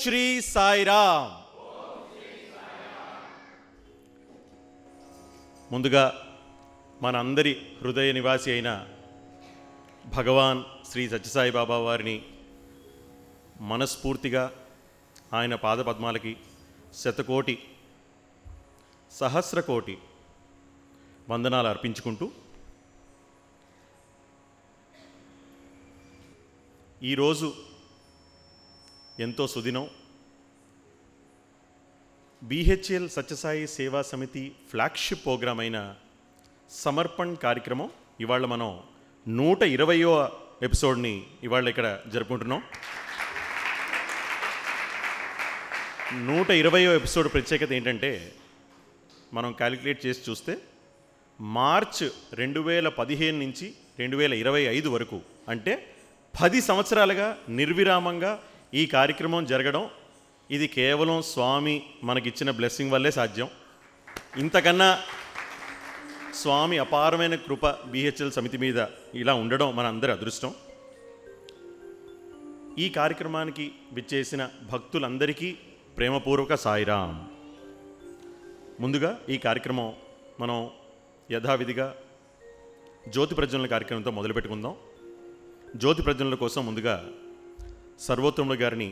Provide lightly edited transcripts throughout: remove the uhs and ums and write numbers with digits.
శ్రీ సాయిరామ్. ముందుగా మన అందరి హృదయ నివాసి అయిన భగవాన్ శ్రీ సత్యసాయి బాబా వారిని మనస్ఫూర్తిగా ఆయన పాదపద్మాలకి శతకోటి సహస్రకోటి వందనాలు అర్పించుకుంటూ ఈరోజు ఎంతో సుదినం. బిహెచ్ఎల్ సత్యసాయి సేవా సమితి ఫ్లాగ్షిప్ ప్రోగ్రాం అయిన సమర్పణ్ కార్యక్రమం ఇవాళ మనం 120వ ఎపిసోడ్ని ఇవాళ ఇక్కడ జరుపుకుంటున్నాం. 120వ ఎపిసోడ్ ప్రత్యేకత ఏంటంటే, మనం క్యాలిక్యులేట్ చేసి చూస్తే మార్చ్ 2015 నుంచి 2025 వరకు, అంటే 10 సంవత్సరాలుగా నిర్విరామంగా ఈ కార్యక్రమం జరగడం, ఇది కేవలం స్వామి మనకిచ్చిన బ్లెస్సింగ్ వల్లే సాధ్యం. ఇంతకన్నా స్వామి అపారమైన కృప బిహెచ్ఎల్ సమితి మీద ఇలా ఉండడం మన అందరి అదృష్టం. ఈ కార్యక్రమానికి విచ్చేసిన భక్తులందరికీ ప్రేమపూర్వక సాయిరామ్. ముందుగా ఈ కార్యక్రమం మనం యథావిధిగా జ్యోతి ప్రజ్వలన కార్యక్రమంతో మొదలుపెట్టుకుందాం. జ్యోతి ప్రజ్వలన కోసం ముందుగా సర్వోత్తముడు గారిని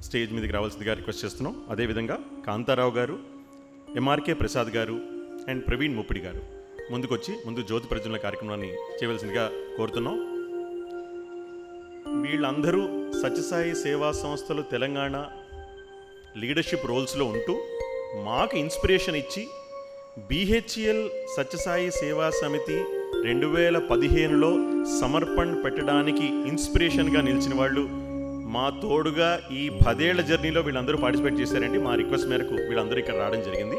స్టేజ్ మీదకి రావాల్సిందిగా రిక్వెస్ట్ చేస్తున్నాం. అదేవిధంగా కాంతారావు గారు, ఎంఆర్కే ప్రసాద్ గారు అండ్ ప్రవీణ్ ముప్పిడి గారు ముందుకొచ్చి ముందు జ్యోతి ప్రజ్వలన కార్యక్రమాన్ని చేయవలసిందిగా కోరుతున్నాం. వీళ్ళందరూ సత్యసాయి సేవా సంస్థలు తెలంగాణ లీడర్షిప్ రోల్స్లో ఉంటూ మాకు ఇన్స్పిరేషన్ ఇచ్చి బిహెచ్ఎల్ సత్యసాయి సేవా సమితి 2015లో సమర్పణ్ పెట్టడానికి ఇన్స్పిరేషన్గా నిలిచిన వాళ్ళు, మా తోడుగా ఈ 10 ఏళ్ల జర్నీలో వీళ్ళందరూ పార్టిసిపేట్ చేశారండి. మా రిక్వెస్ట్ మేరకు వీళ్ళందరూ ఇక్కడ రావడం జరిగింది.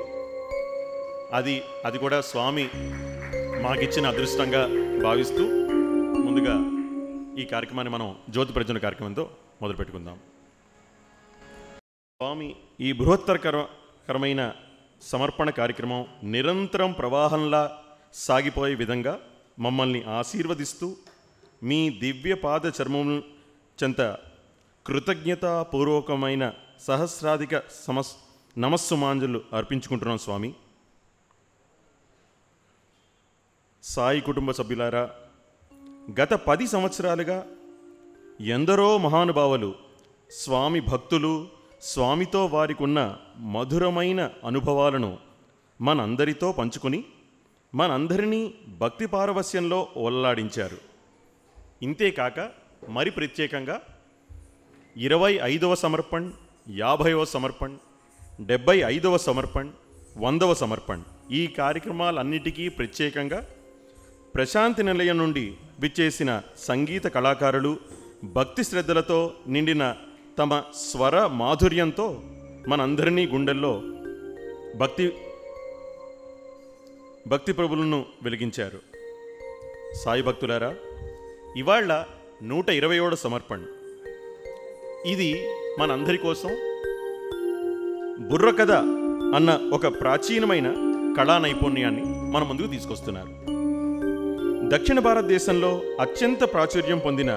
అది కూడా స్వామి మాకిచ్చిన అదృష్టంగా భావిస్తూ ముందుగా ఈ కార్యక్రమాన్ని మనం జ్యోతి ప్రజ్వలన కార్యక్రమంతో మొదలుపెట్టుకుందాం. స్వామి ఈ బృహత్తరకరమైన సమర్పణ కార్యక్రమం నిరంతరం ప్రవాహంలా సాగిపోయే విధంగా మమ్మల్ని ఆశీర్వదిస్తూ మీ దివ్య పాద చర్మం చెంత కృతజ్ఞతాపూర్వకమైన సహస్రాధిక నమస్సుమాంజలు అర్పించుకుంటున్నాం. స్వామి, సాయి కుటుంబ సభ్యులారా, గత 10 సంవత్సరాలుగా ఎందరో మహానుభావులు స్వామి భక్తులు స్వామితో వారికి ఉన్న మధురమైన అనుభవాలను మనందరితో పంచుకొని మనందరినీ భక్తి పారవస్యంలో ఓలలాడించారు. ఇంతేకాక మరి ప్రత్యేకంగా 25వ సమర్పణ్, 50వ సమర్పణ్, 75వ సమర్పణ్, 100వ సమర్పణ్ ఈ కార్యక్రమాలన్నిటికీ ప్రత్యేకంగా ప్రశాంతి నిలయం నుండి విచ్చేసిన సంగీత కళాకారులు భక్తి శ్రద్ధలతో నిండిన తమ స్వర మాధుర్యంతో మనందరినీ గుండెల్లో భక్తి ప్రభులను వెలిగించారు. సాయి భక్తులారా, ఇవాళ 120వ సమర్పణ్. ఇది మనందరి కోసం బుర్రకథ అన్న ఒక ప్రాచీనమైన కళా నైపుణ్యాన్ని మన ముందుకు తీసుకొస్తున్నారు. దక్షిణ భారతదేశంలో అత్యంత ప్రాచుర్యం పొందిన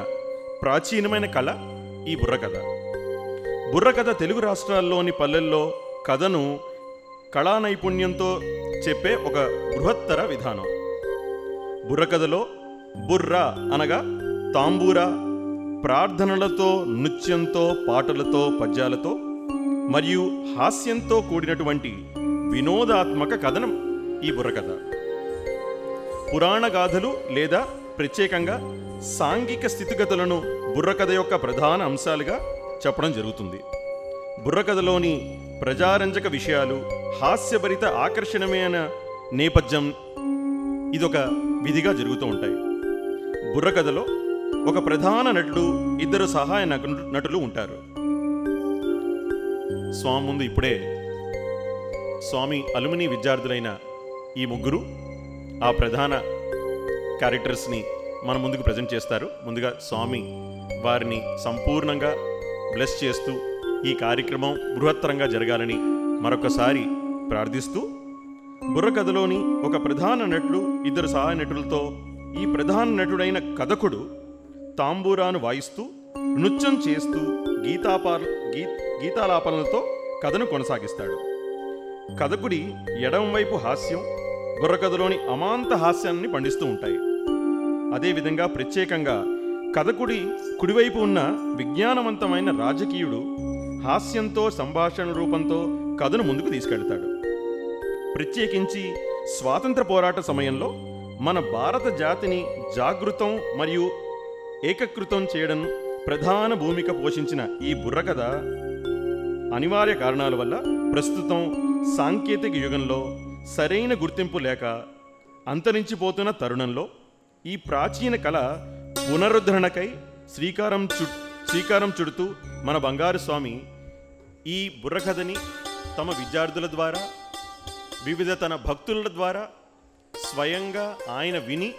ప్రాచీనమైన కళ ఈ బుర్రకథ. బుర్రకథ తెలుగు రాష్ట్రాల్లోని పల్లెల్లో కథను కళా నైపుణ్యంతో చెప్పే ఒక బృహత్తర విధానం. బుర్రకథలో బుర్ర అనగా తాంబూరా, ప్రార్థనలతో, నృత్యంతో, పాటలతో, పద్యాలతో మరియు హాస్యంతో కూడినటువంటి వినోదాత్మక కథనం ఈ బుర్రకథ. పురాణ గాథలు లేదా ప్రత్యేకంగా సాంఘిక స్థితిగతులను బుర్రకథ యొక్క ప్రధాన అంశాలుగా చెప్పడం జరుగుతుంది. బుర్రకథలోని ప్రజారంజక విషయాలు, హాస్యభరిత ఆకర్షణీయమైన నేపథ్యం ఇదొక విధిగా జరుగుతూ ఉంటాయి. బుర్రకథలో ఒక ప్రధాన నటుడు, 2 సహాయ నటులు ఉంటారు. స్వామి ముందు ఇప్పుడే స్వామి అలుమిని విద్యార్థులైన ఈ ముగ్గురు ఆ ప్రధాన క్యారెక్టర్స్ని మన ముందుకు ప్రజెంట్ చేస్తారు. ముందుగా స్వామి వారిని సంపూర్ణంగా బ్లెస్ చేస్తూ ఈ కార్యక్రమం బృహత్తరంగా జరగాలని మరొకసారి ప్రార్థిస్తూ, బుర్రకథలోని ఒక ప్రధాన నటుడు, 2 సహాయ నటులతో ఈ ప్రధాన నటుడైన కథకుడు తాంబూరాను వాయిస్తూ నృత్యం చేస్తూ గీతాలాపనలతో కథను కొనసాగిస్తాడు. కథకుడి ఎడమవైపు హాస్యం, బుర్రకథలోని అమాంత హాస్యాన్ని పండిస్తూ ఉంటాయి. అదేవిధంగా ప్రత్యేకంగా కథకుడి కుడివైపు ఉన్న విజ్ఞానవంతమైన రాజకీయుడు హాస్యంతో, సంభాషణ రూపంతో కథను ముందుకు తీసుకెళ్తాడు. ప్రత్యేకించి స్వాతంత్ర పోరాట సమయంలో మన భారత జాతిని జాగృతం మరియు ఏకీకృతం చేయడం ప్రధాన భూమిక పోషించిన ఈ బుర్రకథ అనివార్య కారణాల వల్ల ప్రస్తుతం సాంకేతిక యుగంలో సరైన గుర్తింపు లేక అంతరించిపోతున్న తరుణంలో ఈ ప్రాచీన కళ పునరుద్ధరణకై శ్రీకారం చుడుతూ మన బంగారు స్వామి ఈ బుర్రకథని తమ విద్యార్థుల ద్వారా, వివిధ తన భక్తుల ద్వారా స్వయంగా ఆయన విని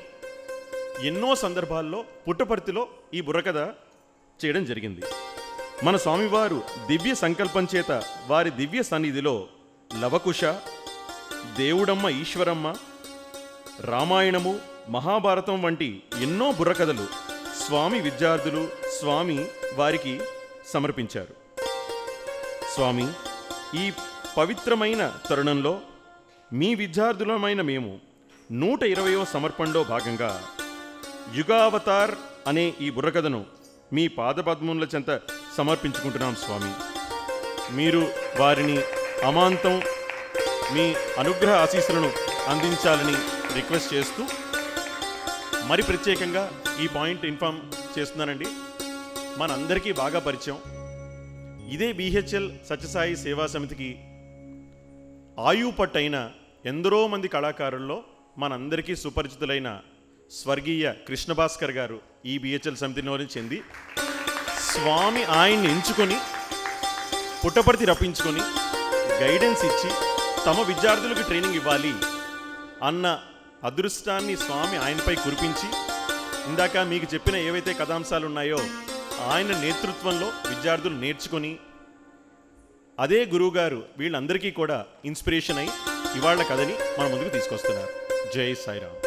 ఎన్నో సందర్భాల్లో పుట్టపర్తిలో ఈ బుర్రకథ చేయడం జరిగింది. మన స్వామివారు దివ్య సంకల్పం చేత వారి దివ్య సన్నిధిలో లవకుశ, దేవుడమ్మ ఈశ్వరమ్మ, రామాయణము, మహాభారతం వంటి ఎన్నో బుర్రకథలు స్వామి విద్యార్థులు స్వామి వారికి సమర్పించారు. స్వామి, ఈ పవిత్రమైన తరుణంలో మీ విద్యార్థులమైన మేము 120వ సమర్పణలో భాగంగా యుగావతార్ అనే ఈ బుర్రకథను మీ పాదపద్మముల చెంత సమర్పించుకుంటున్నాం స్వామి. మీరు వారిని అమాంతం మీ అనుగ్రహ ఆశీస్సులను అందించాలని రిక్వెస్ట్ చేస్తూ మరి ప్రత్యేకంగా ఈ పాయింట్ ఇన్ఫార్మ్ చేస్తున్నానండి. మనందరికీ బాగా పరిచయం ఇదే బిహెచ్ఎల్ సత్యసాయి సేవా సమితికి ఆయుపట్టైన ఎందరో మంది కళాకారుల్లో మనందరికీ సుపరిచితులైన స్వర్గీయ కృష్ణభాస్కర్ గారు ఈ బిహెచ్ఎల్ సమితిలోని చెంది స్వామి ఆయన్ని ఎంచుకొని పుట్టపర్తి రప్పించుకొని గైడెన్స్ ఇచ్చి తమ విద్యార్థులకు ట్రైనింగ్ ఇవ్వాలి అన్న అదృష్టాన్ని స్వామి ఆయనపై కురిపించి ఇందాక మీకు చెప్పిన ఏవైతే కథాంశాలు ఉన్నాయో ఆయన నేతృత్వంలో విద్యార్థులు నేర్చుకొని అదే గురువుగారు వీళ్ళందరికీ కూడా ఇన్స్పిరేషన్ అయి ఇవాళ కథని మన ముందుకు తీసుకొస్తున్నారు. జై సాయిరామ్.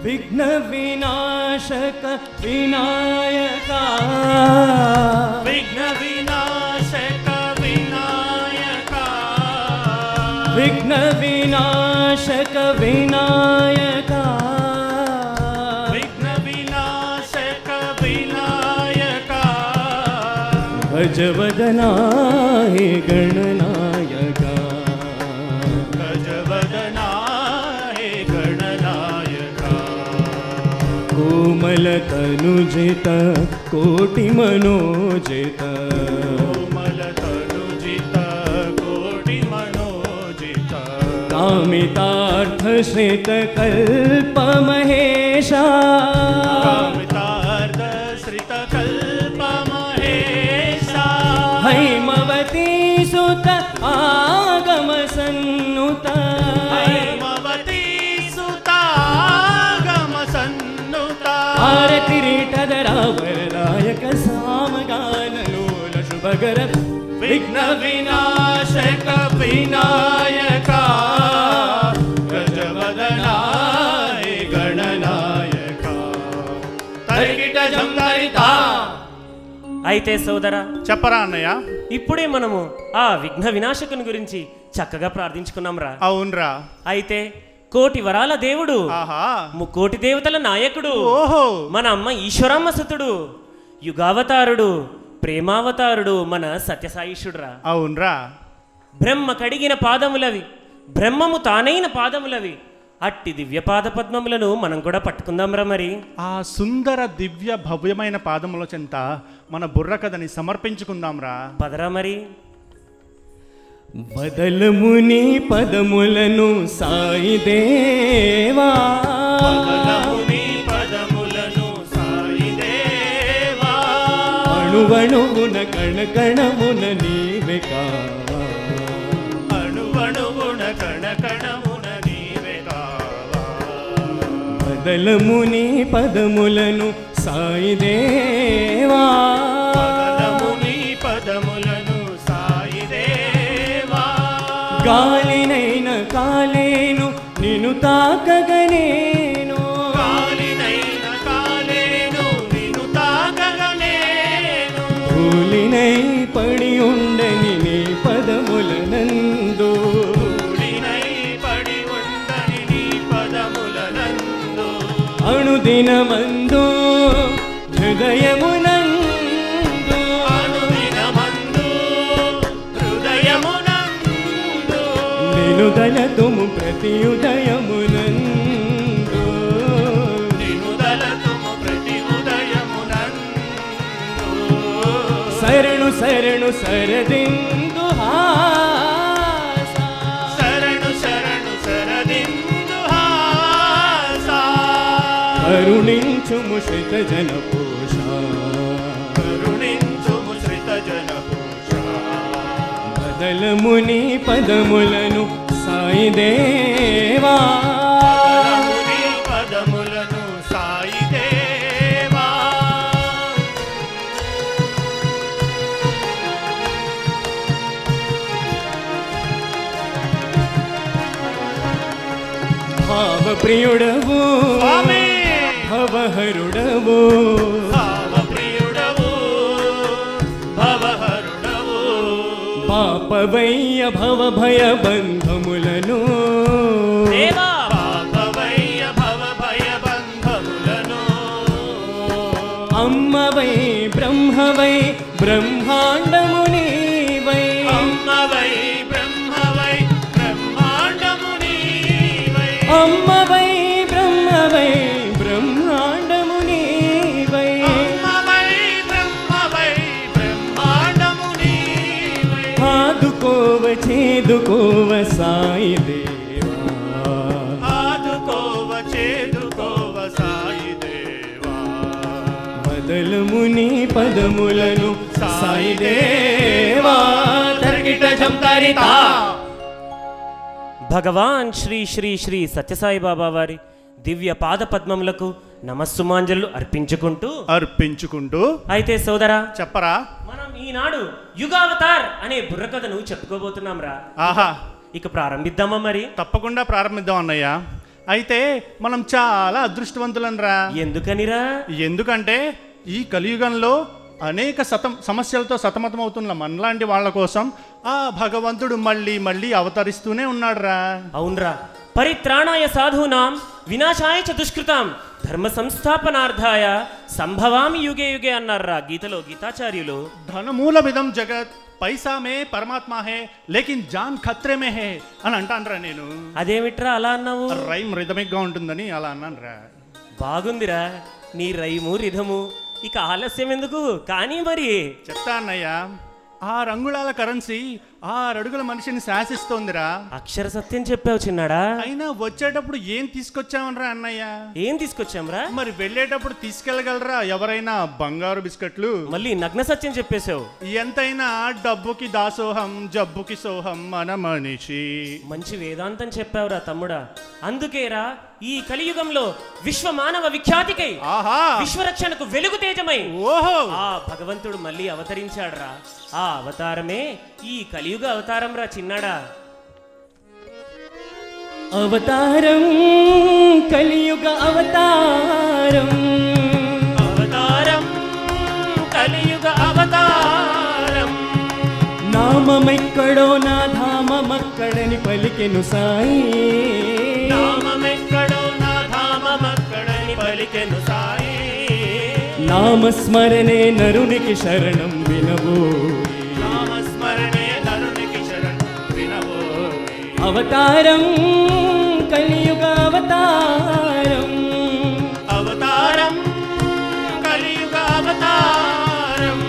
विघ्न विनाशक विनायका, विघ्न विनाशक विनायका, विघ्न विनाशक विनायका, विघ्न विनाशक विनायका, गजवदना हे गणनायका, गजवदना कोमल तनुजित कोटि मनोजित, कोमल तनुजित कोटि मनोजित, कामितार्थ श्रित कल्प महेशा, कामितार्थ श्रित कल्प महेशा, हैमवती सुत आगम सन्नुत, किरीटधरावरदायक सामगानलोल शुभकर, विघ्न विनाशक विनायका, गजवदना हे गणनायका, तर्किट जंगरिता. అయితే సోదరా చెప్పరా అన్నయ్య, ఇప్పుడే మనము ఆ విఘ్న వినాశకుని గురించి చక్కగా ప్రార్థించుకున్నాం రా. అవునరా. అయితే కోటి వరాల దేవుడు, ఆహా, ముక్కోటి దేవతల నాయకుడు, ఓహో, మన అమ్మ ఈశ్వరమ్మ సుతుడు, యుగావతారుడు, ప్రేమావతారుడు మన సత్యసాయిషుడురా. అవునరా. బ్రహ్మ కడిగిన పాదములవి, బ్రహ్మము తానైన పాదములవి, అట్టి దివ్య పాద పద్మములను మనం కూడా పట్టుకుందాంరా. మరి ఆ సుందర దివ్య భవ్యమైన పాదముల చెంత మన బుర్ర కథని సమర్పించుకుందాంరా. పదరా మరి. బదలముని పదములను సాయి దేవా, బదలముని పదములను సాయి దేవా, అణువణువున కణకణమున నీవే కావా, అణువణువున కణకణమున నీవే కావా. బదలముని పదములను సాయి దేవా, బదలముని పదములను సాయి దేవా, గాలినైన కాలేను నిన్ను తాకగనేను, గాలినైన కాలేను నిన్ను తాకగనేను, ధూళినై పడి ఉండని నీ పదములనందు, ధూళినై పడి ఉండని నీ పదములనందు, అణుదినమందు హృదయమునందు, అనుదినమందు హృదయమునందు, నిలుదలతుము ప్రతి ఉదయమునందు, నినుదలతుము ప్రతి ఉదయమునందు, శరణు శరణు శరదిందు హాస, శరణు శరణు శరదిందు హాస, కరుణించుము శ్రిత జన పోష, కరుణించుము శ్రిత జన పోష. బదలముని పదములను సాయి దేవా, బదలముని పదములను సాయి దేవా, భావప్రియుడవు స్వామి భవహరుడవు, భావప్రియుడవు భవహరుడవు, పాపవయ్య భవ భయ బంధములను, దేవా పాపవయ్య భవ భయ బంధములను, అమ్మవై బ్రహ్మవై బ్రహ్మాండము నీవై, అమ్మవై బ్రహ్మవై బ్రహ్మాండము నీవై, అమ్మవై బ్రహ్మవై బ్రహ్మాండము నీవై, అమ్మవై బ్రహ్మవై బ్రహ్మాండము నీవై, ఆదుకోవ చేదుకోవ సాయి దేవా, ఆదుకోవ చేదుకోవ సాయి దేవా, బదలముని పదములను సాయి దేవా, తరిగిట జంతరితా. భగవాన్ శ్రీ శ్రీ శ్రీ సత్యసాయి బాబా వారి దివ్య పాద పద్మములకు నమస్సుమాంజలు అర్పించుకుంటూ అయితే సోదరా చెప్పరా. మనం ఈనాడు యుగావతార్ అనే బుర్రకథను చెప్పుకోబోతున్నాం రా. ఆహా, ఇక ప్రారంభిద్దామా మరి? తప్పకుండా ప్రారంభిద్దాం అన్నయ్య. అయితే మనం చాలా అదృష్టవంతులనరా. ఎందుకనిరా? ఎందుకంటే ఈ కలియుగంలో అనేక సమస్యలతో సతమతమవుతున్న మనలాంటి వాళ్ళ కోసం ఆ భగవంతుడు మళ్ళీ మళ్ళీ అవతరిస్తూనే ఉన్నాడురా. అవునరా. పరిత్రాణాయ సాధూనాం వినాశాయ చ దుష్కృతాం ధర్మ సంస్థాపనార్థాయ సంభవామి యుగే యుగే అన్నారా గీతలో గీతాచార్యులు. ధనమూలమిదం జగత్ పైసా మే పరమాత్మ హే లేకిన్ జాన్ ఖత్రే మే హే అని అంటానురా నేను. అదేమిట్రా అలా అన్నావు? రైమ్ రిథమిక్ గా ఉంటుందని అలా అన్నానురా. బాగుందిరా నీ రైము రిథము. ఇక ఆలస్యం ఎందుకు కానీ మరి చెప్తా అన్నయ్య. 6 అంగుళాల కరెన్సీ 6 అడుగుల మనిషిని శాసిస్తోందిరా. అక్షర సత్యం చెప్పావు చిన్నాడా. అయినా వచ్చేటప్పుడు ఏం తీసుకొచ్చామనరా అన్నయ్య? ఏం తీసుకొచ్చాంరా? మరి వెళ్ళేటప్పుడు తీసుకెళ్ళగలరా ఎవరైనా బంగారు బిస్కెట్లు? మళ్ళీ నగ్న సత్యం చెప్పేశావు. ఎంతైనా డబ్బుకి దాసోహం జబ్బుకి సోహం మన మనిషి. మంచి వేదాంతం చెప్పావురా తమ్ముడా. అందుకేరా ఈ కలియుగంలో విశ్వ మానవ విఖ్యాతికై విశ్వరక్షణకు వెలుగు తేజమై ఓహో ఆ భగవంతుడు మళ్ళీ అవతరించాడురా. ఆ అవతారమే ఈ కలియుగ అవతారం రా చిన్నాడా. అవతారం కలియుగ అవతారం, అవతారం కలియుగ అవతారం. నామమెక్కడో నా ధామమక్కడ నామమెక్కడని పలికెను సాయి నామమెక్కడో నా ధామమెక్కడని పలికెను సాయి నామస్మరణే నరునికి శరణం వినబోయి నామస్మరణే నరునికి శరణం వినబోయి అవతారం కలియుగ అవతారం అవతారం కలియుగ అవతారం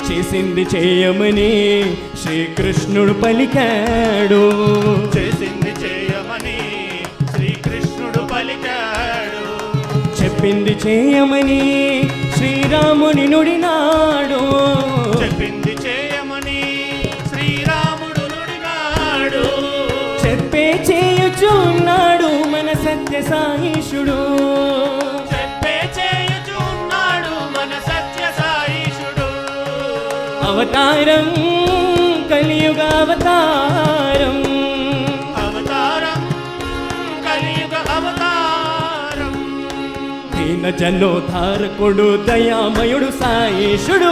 చేసింది చేయమని శ్రీకృష్ణుడు పలికాడు చేసింది చేయమని శ్రీకృష్ణుడు పలికాడు చెప్పింది చేయమని శ్రీరాముని నుడినాడు చెప్పింది చేయమని శ్రీరాముడు నుడినాడు చెప్పే చేయుచున్నాడు మన సత్య సాయిషుడు చెప్పే చేయుచున్నాడు మన సత్య సాయిషుడు అవతారం కలియుగ అవతారం అవతారం కలియుగ అవతారం దీన జనోద్ధారకుడు దయామయుడు సాయేషుడు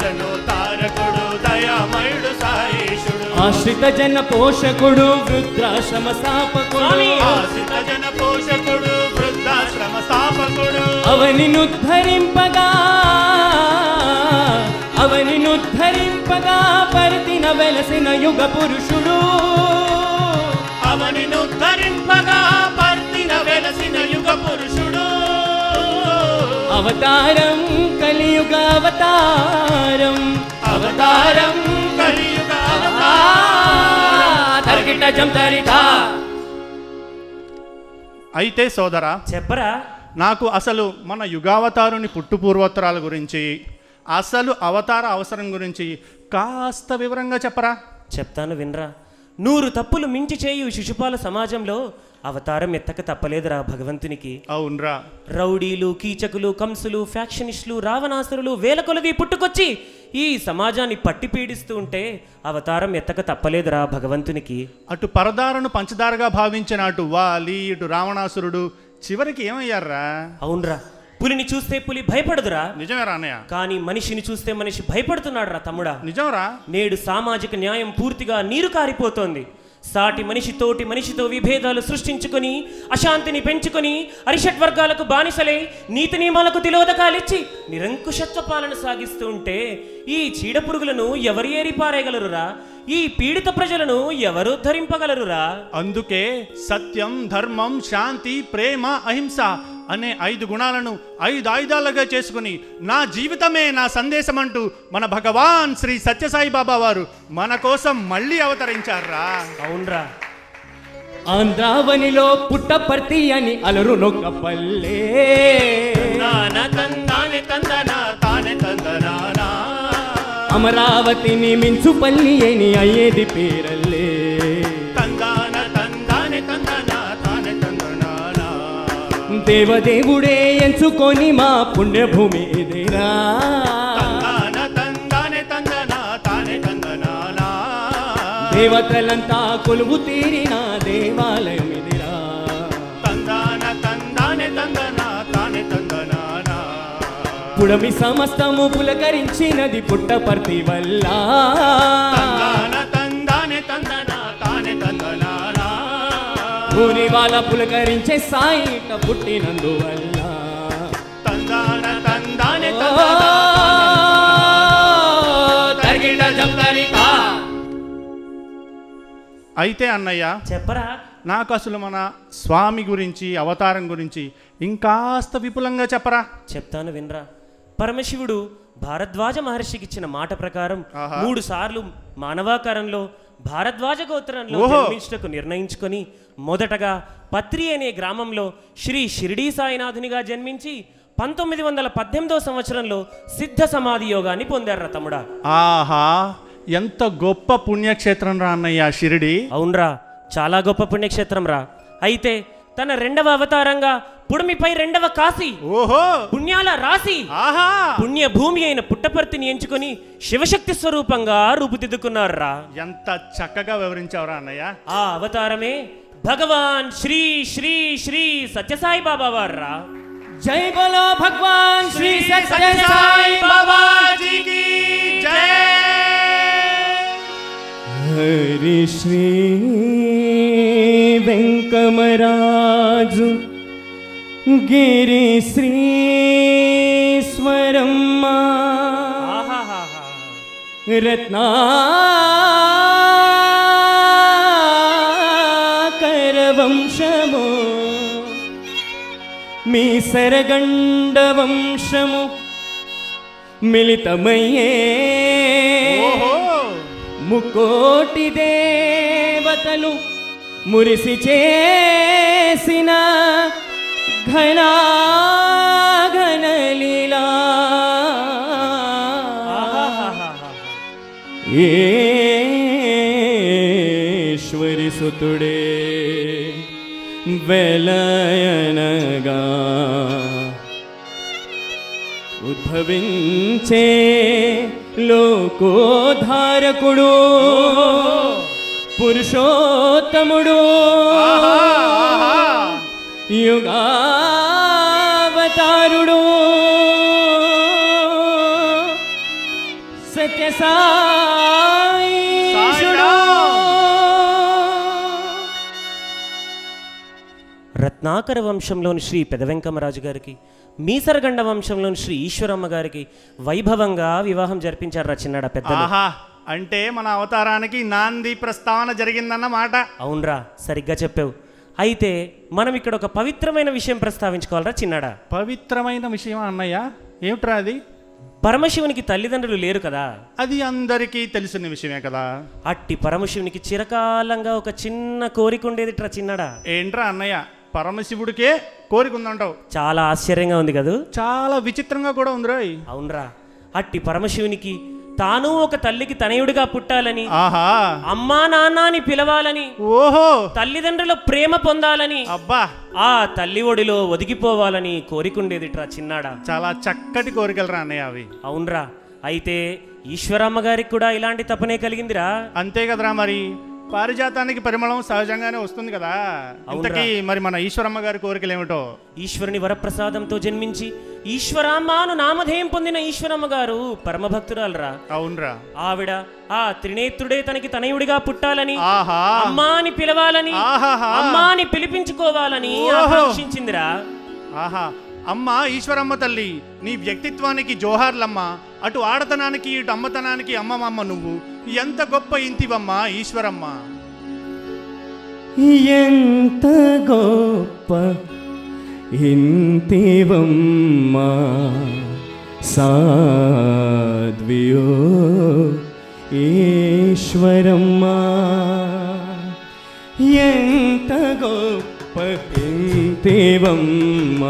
జనోతారకుడు దయామయుడు సాయేషుడు ఆశ్రిత జన పోషకుడు వృద్ధాశ్రమ స్థాపకుడు ఆశ్రిత జన పోషకుడు వృద్ధాశ్రమ స్థాపకుడు అవనినుద్ధరింపగా పరితిన వెలసిన యుగ పురుషుడు అవనినుద్ధరింపగా పర్తిన వెలసిన యుగ పురుషుడు అవతారం కలియుగ అవతారం అవతారం కలియుగ తరిగిట జంతరితా అయితే సోదరా చెప్పరా నాకు అసలు మన యుగావతారుని పుట్టుపూర్వోత్తరాల గురించి అసలు అవతార అవసరం గురించి కాస్త వివరంగా చెప్పరా చెప్తాను వినరా 100 తప్పులు మించి చేయు శిశుపాల సమాజంలో అవతారం ఎత్తక తప్పలేదురా భగవంతునికి అవునరా రౌడీలు కీచకులు కంసులు ఫ్యాక్షనిస్టులు రావణాసురులు వేల కొలది పుట్టుకొచ్చి ఈ సమాజాన్ని పట్టి పీడిస్తూ ఉంటే అవతారం ఎత్తక తప్పలేదురా భగవంతునికి అటు పరదారను పంచదారగా భావించిన అటు వాలి ఇటు రావణాసురుడు చివరికి ఏమయ్యారా అవునరా పులిని చూస్తే పులి భయపడదురా నిజమేరా అన్నయ్య కానీ మనిషిని చూస్తే మనిషి భయపడుతున్నాడు రా తమ్ముడా నిజంరా నేడు సామాజిక న్యాయం పూర్తిగా నీరు కారిపోతోంది సాటి మనిషితోటి మనిషితో విభేదాలు సృష్టించుకొని అశాంతిని పెంచుకొని అరిషట్ వర్గాలకు బానిసలై నీతి నియమాలకు తిలోదకాలిచ్చి నిరంకుశత్వ పాలన సాగిస్తూ ఉంటే ఈ చీడపురుగులను ఎవరు ఏరిపారేయగలరురా ఈ పీడిత ప్రజలను ఎవరు ఉద్ధరింపగలరురా అందుకే సత్యం ధర్మం శాంతి ప్రేమ అహింస అనే 5 గుణాలను 5 ఆయుధాలుగా చేసుకుని నా జీవితమే నా సందేశం అంటూ మన భగవాన్ శ్రీ సత్యసాయి బాబా వారు మన కోసం మళ్ళీ అవతరించారా అవునరా ఆంధ్రావనిలో పుట్టపర్తి అని అలరు నొక్క పల్లె అమరావతిని మించుపల్లి అని అయ్యేది పేరల్లే దేవదేవుడే ఎంచుకొని మా పుణ్యభూమి ఇదేరా దేవతలంతా కొలువు తీరిన దేవాలయం ఇదిరా పుడమి సమస్తము పులకరించినది పుట్టపర్తి వల్ల ఊరి వాళ్ళ పులకరించే సాయిట పుట్టినందువల్ల అయితే అన్నయ్య చెప్పరా నాకు అసలు మన స్వామి గురించి అవతారం గురించి ఇంకాస్త విపులంగా చెప్పరా చెప్తాను వినరా పరమశివుడు భారద్వాజ మహర్షికి ఇచ్చిన మాట ప్రకారం 3 సార్లు మానవాకారంలో భారద్వాజ గోత్రంలో జన్మించుటకు నిర్ణయించుకొని మొదటగా పత్రి అనే గ్రామంలో శ్రీ షిరిడీ సాయినాథునిగా జన్మించి 1918వ సంవత్సరంలో సిద్ధ సమాధి యోగాన్ని పొందారు తమ్ముడా. ఆహా, ఎంత గొప్ప పుణ్యక్షేత్రం రా అన్నయ్య షిరిడి. అవునరా, చాలా గొప్ప పుణ్యక్షేత్రం రా. అయితే తన 2వ అవతారంగా పుడమిపై 2వ కాశీ, ఓహో పుణ్యాల రాశి, ఆహా, పుణ్య భూమి అయిన పుట్టపర్తిని ఎంచుకొని శివశక్తి స్వరూపంగా రూపుదిద్దుకున్నారా. ఎంత చక్కగా వివరించావురా అన్నయ్య. ఆ అవతారమే భగవాన్ శ్రీ శ్రీ శ్రీ సత్యసాయి బాబా వారా. జై బోలో భగవాన్ శ్రీ సత్యసాయి బాబాజీకి జై. హరి శ్రీ గిరిశ్రీశ్వరమ్మ రత్నాకర వంశము మీ సరగండ వంశము మిళితమయ్యే ముకోటి దేవతలు మురిసి చేసిన ఘనాఘనలీలా ఈశ్వరి సుతుడే వెలయనగా ఉద్భవించే లోకోధారకుడు పురుషోత్తముడు యుగావతారుడు సత్యసాయిషుడు రత్నాకర వంశంలోని శ్రీ పెదవెంకమరాజు గారికి మీసరగండ వంశంలోని శ్రీ ఈశ్వరమ్మ గారికి వైభవంగా వివాహం జరిపించారు చిన్నడా పెద్దలు. అంటే మన అవతారానికి నాంది ప్రస్తావన జరిగిందన్నమాట. అవునరా, సరిగ్గా చెప్పావు. అయితే మనం ఇక్కడ ఒక పవిత్రమైన విషయం ప్రస్తావించుకోవాలరా చిన్నడా. పవిత్రమైన విషయం అన్నయ్య? ఏమిట్రా అది? పరమశివునికి తల్లిదండ్రులు లేరు కదా, అది అందరికీ తెలిసిన విషయమే కదా. అట్టి పరమశివునికి చిరకాలంగా ఒక చిన్న కోరిక ఉండేదిట్రా చిన్నడా. ఏంట్రా అన్నయ్య, పరమశివుడికే కోరిక ఉందంటావు? చాలా ఆశ్చర్యంగా ఉంది కదా, చాలా విచిత్రంగా కూడా ఉందిరా. అవునరా, అట్టి పరమశివునికి తాను ఒక తల్లికి తనయుడిగా పుట్టాలని, అమ్మా నాన్న అని పిలవాలని, ఓహో తల్లిదండ్రుల ప్రేమ పొందాలని, అబ్బా ఆ తల్లి ఒడిలో ఒదిగిపోవాలని కోరికుండేదిట్రా చిన్నాడా. చాలా చక్కటి కోరికలరా అన్నయ్య అవి. అవునరా, అయితే ఈశ్వరమ్మ గారికి కూడా ఇలాంటి తపనే కలిగిందిరా. అంతే కదరా, మరి పారిజాతానికి పరిమళం సహజంగానే వస్తుంది కదా. ఇంతకీ మరి మన ఈశ్వరమ్మ గారి కోరికలు ఏమిటో? ఈశ్వరుని వరప్రసాదంతో జన్మించి ఈశ్వరామ్మాను నామధేయం పొందిన ఈశ్వరమ్మ గారు పరమభక్తురాలరా. అవునరా, ఆవిడ ఆ త్రినేత్రుడే తనకి తనయుడిగా పుట్టాలని, అమ్మా అని పిలవాలని, అమ్మా అని పిలిపించుకోవాలని ఆకాంక్షించిందిరా. ఆహా, అమ్మ ఈశ్వరమ్మ తల్లి, నీ వ్యక్తిత్వానికి జోహార్లమ్మ. అటు ఆడతనానికి ఇటు అమ్మతనానికి అమ్మమ్మ నువ్వు. ఎంత గొప్ప ఇంటివమ్మా ఈశ్వరమ్మ. ఎంత గొప్ప ఇంటివమ్మ సాధ్వియో ఈశ్వరమ్మ. ఎంత గొప్ప ఇంటివమ్మ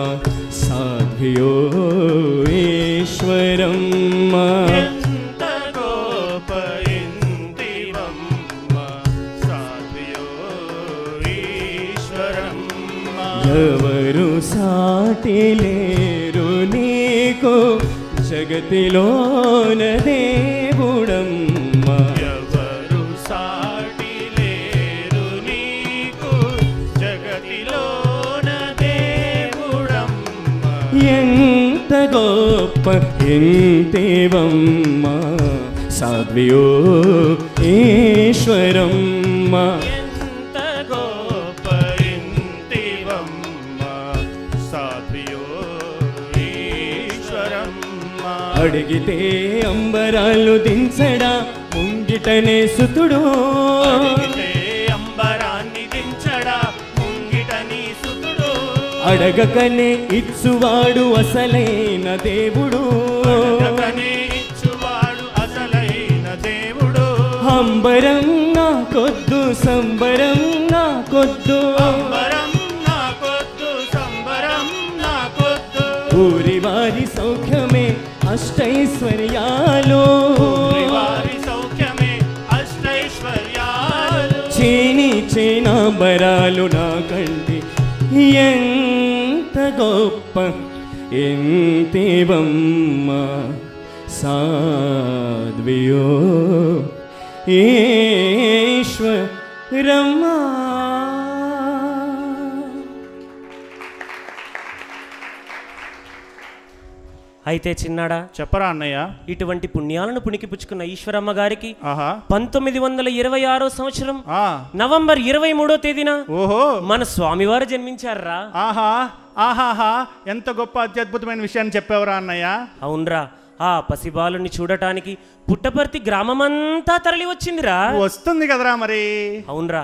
సాధ్వియో ఈశ్వరమ్మ. ఎంత గొప్ప ఇంటివమ్మ సాధ్వియో ఈశ్వరమ్మ. ఎవరు సాటి లేరు నీకు జగతిలోన దేవుడమ్మ. ఎవరు సాటి లేరు నీకు జగతిలోన దేవుడమ్మ. ఎంత గొప్ప ఇంటివమ్మ సాధ్వియో ఈశ్వరమ్మ. ఎంత గొప్ప ఇంటివమ్మ సాధ్వియో ఈశ్వరమ్మ. అడిగితే అంబరాలు దించడా ముంగిటనే సుతుడు. అడిగితే అంబరాన్ని దించడా ముంగిటని సుతుడు. అడగకనే ఇచ్చువాడు అసలైన దేవుడు. అడగకనే ఇచ్చువాడు అసలైన దేవుడు. అంబరం నాకొద్దు సంబరం నాకొద్దు. అంబరం నాకొద్దు సంబరం నాకొద్దు. ఊరి వారి సౌఖ్యమే అష్టైశ్వర్యాలు. వారి సౌఖ్యమే అష్టైశ్వర్యాలు. చేని చేనాంబరాలు నాకంటి ఎంత గొప్ప ఇంటివమ్మ సాధ్వియో ఈశ్వరమ్మ. అయితే చిన్నాడా, చెప్పరా అన్నయ్య. ఇటువంటి పుణ్యాలను పుణికిపుచ్చుకున్న ఈశ్వరమ్మ గారికి ఆహా 1926 సంవత్సరం నవంబర్ 23వ తేదీన ఓహో మన స్వామివారు జన్మించారా. ఆహా ఆహాహా, ఎంత గొప్ప అత్యద్భుతమైన విషయాన్ని చెప్పావురా అన్నయ్య. అవునరా, ఆ పసిబాలుని చూడటానికి పుట్టపర్తి గ్రామమంతా తరలి వచ్చిందిరా. వస్తుంది కదరా మరి. అవునరా,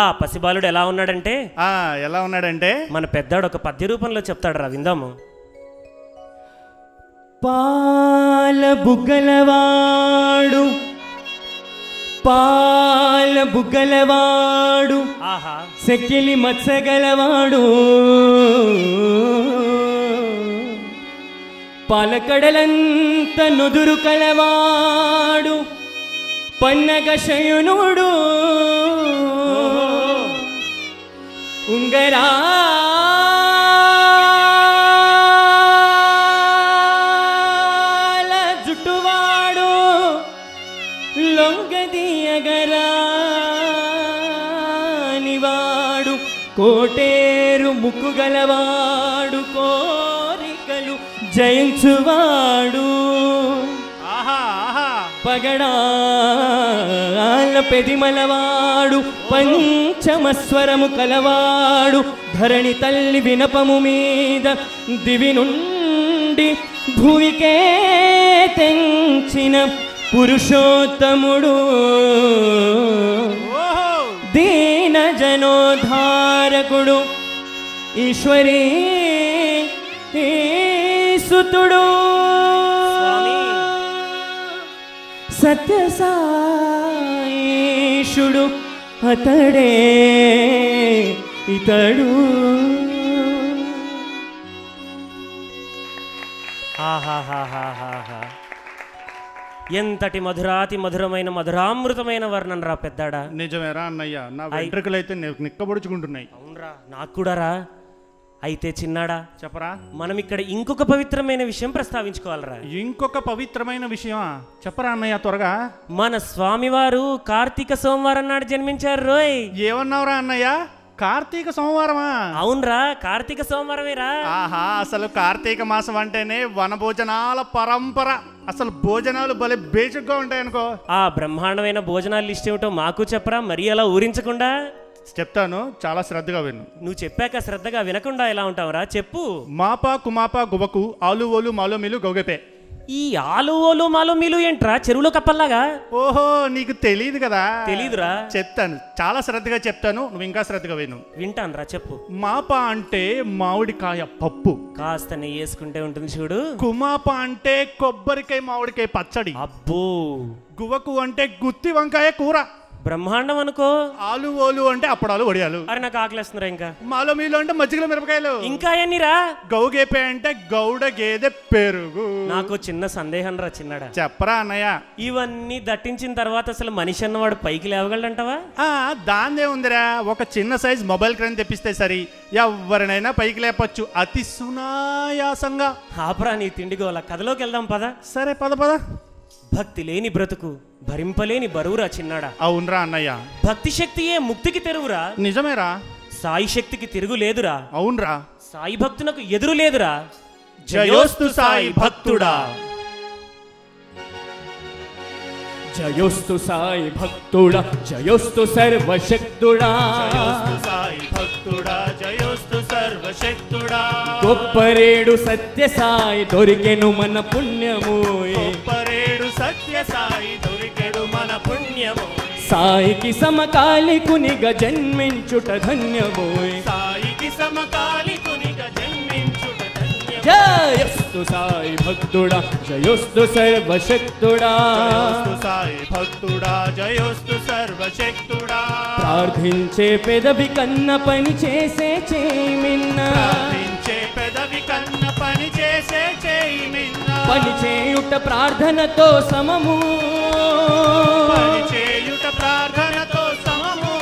ఆ పసిబాలుడు ఎలా ఉన్నాడంటే ఎలా ఉన్నాడంటే మన పెద్దాడు ఒక పద్య రూపంలో చెప్తాడు రా, విందాము. పాల బుగ్గలవాడు పాల బుగ్గలవాడు ఆహా, సెకిలి మత్సగలవాడు పాలకడలంత నుదురు కలవాడు పన్నగ శయనుడు ఉంగరా జుట్టువాడు లొంగదీయగరానివాడు కోటేరు ముక్కుగలవాడు కోరికలు జయించువాడు పగడాల పెదిమలవాడు పంచమస్వరము కలవాడు ధరణి తల్లి వినపము మీద దివి నుండి భూమికే తెంచిన పురుషోత్తముడు దీన జనోద్ధారకుడు ఈశ్వరీ సుతుడు సత్యసాయేషుడు అతడే ఇతడు. ఆహాహాహాహా, ఎంతటి మధురాతి మధురమైన మధురామృతమైన వర్ణన రా పెద్దాడా. నిజమేరా అన్నయ్య, నా వెంట్రుకలైతే నిక్కబొడుచుకుంటున్నాయి. అవునరా, నాకు కూడా రా. అయితే చిన్నాడా చెప్పరా, మనం ఇక్కడ ఇంకొక పవిత్రమైన విషయం ప్రస్తావించుకోవాలరా. ఇంకొక పవిత్రమైన విషయమా? చెప్పరా అన్నయ్య త్వరగా. మన స్వామివారు కార్తీక సోమవారం నాడు జన్మించారు రోయ్. ఏమన్నావురా అన్నయ్య? కార్తీక సోమవారమా? అవునరా, కార్తీక సోమవారమేరా. ఆహా, అసలు కార్తీక మాసం అంటేనే వనభోజనాల పరంపర. అసలు భోజనాలు భలే బేసిక్గా ఉంటాయనుకో. ఆ బ్రహ్మాండమైన భోజనాల లిస్ట్ ఏమిటో మాకు చెప్పరా, మరీ అలా ఊరించకుండా. చెప్తాను, చాలా శ్రద్ధగా విను. నువ్వు చెప్పాక శ్రద్ధగా వినకుండా ఎలా ఉంటావురా, చెప్పు. మాపా కుమాపా గుబకు ఆలు ఓలు మాలో మిలు గౌగపే. ఈ ఆలు ఓలు మాలో మీలు ఏంట్రా, చెరువులో కప్పల్లాగా? ఓహో, నీకు తెలియదు కదా. తెలీదురా. చెప్తాను, చాలా శ్రద్ధగా చెప్తాను, నువ్వు ఇంకా శ్రద్ధగా విను. వింటానురా, చెప్పు. మాపా అంటే మామిడికాయ పప్పు, కాస్త నెయ్యి వేసుకుంటే ఉంటుంది చూడు. కుమాప అంటే కొబ్బరికాయ మామిడికాయ పచ్చడి. అబ్బో. గువకు అంటే గుత్తి వంకాయ కూర. బ్రహ్మాండం అనుకో. ఆలు ఓలు అంటే అప్పడాలు వడియాలు. అరే నాకు ఆకలేస్తుందిరా. ఇంకా మాలో మీలో అంటే మజ్జిగల మిరపకాయలు. ఇంకా ఎన్నిరా? గౌగేపే అంటే గౌడ గేదె పెరుగు. నాకు చిన్న సందేహం రా చిన్నడా. చెప్పరా అన్నయ్య. ఇవన్నీ దట్టించిన తర్వాత అసలు మనిషి అన్నవాడు పైకి లేవగలడంటావా? దాందే ఉందిరా, ఒక చిన్న సైజ్ మొబైల్ క్రేన్ తెప్పిస్తే సరి ఎవరినైనా పైకి లేపచ్చు అతి సునాయాసంగా. ఆపరా నీ తిండిగోల, కథలోకి వెళ్దాం పద. సరే పద పద. భక్తి లేని బ్రతుకు భరింపలేని బరువురా చిన్నాడా. అవునరా అన్నయ్య, భక్తి శక్తియే ముక్తికి తెరువురా. నిజమేరా. సాయి శక్తికి తిరుగు లేదురా. అవునరా. సాయి భక్తునకు ఎదురు లేదురా. జయోస్తు సాయి భక్తుడా. జయోస్తు సాయి భక్తుడా, జయోస్తు సర్వశక్తుడా. జయోస్తు సాయి భక్తుడా, జయోస్తు సర్వశక్తుడా. గొప్పరేడు సత్య సాయి దొరికెను మన పుణ్యము. గొప్పరేడు సత్య సాయి దొరికెడు మన పుణ్యము. సాయికి సమకాలికునిగా జన్మించుట ధన్యమోయ్. సాయికి సమకాలికునిగా జన్మించుట ధన్యము. జయోస్తు సాయి భక్తుడా, జయోస్తు సర్వశక్తుడా. జయోస్తు సాయి భక్తుడా, జయోస్తు సర్వశక్తుడా. ప్రార్థించే పెదవి కన్న పని చేసే చేమిన్న. ప్రార్థించే పెదవి కన్న పని చేసే చేయిమిన్న. పని చేయుట ప్రార్థనతో సమము. పని చేయుట ప్రార్థనతో సమము.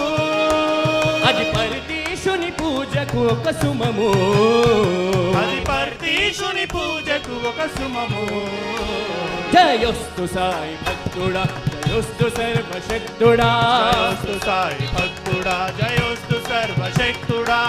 అది పరదేశుని పూజకు ఒక సుమము. అది పరదేశుని పూజకు ఒక సుమము. జయోస్తు సాయి భక్తుడా, జయోస్తు సర్వశక్తుడా. జయోస్తు సాయి భక్తుడా, జయోస్తు సర్వశక్తుడా.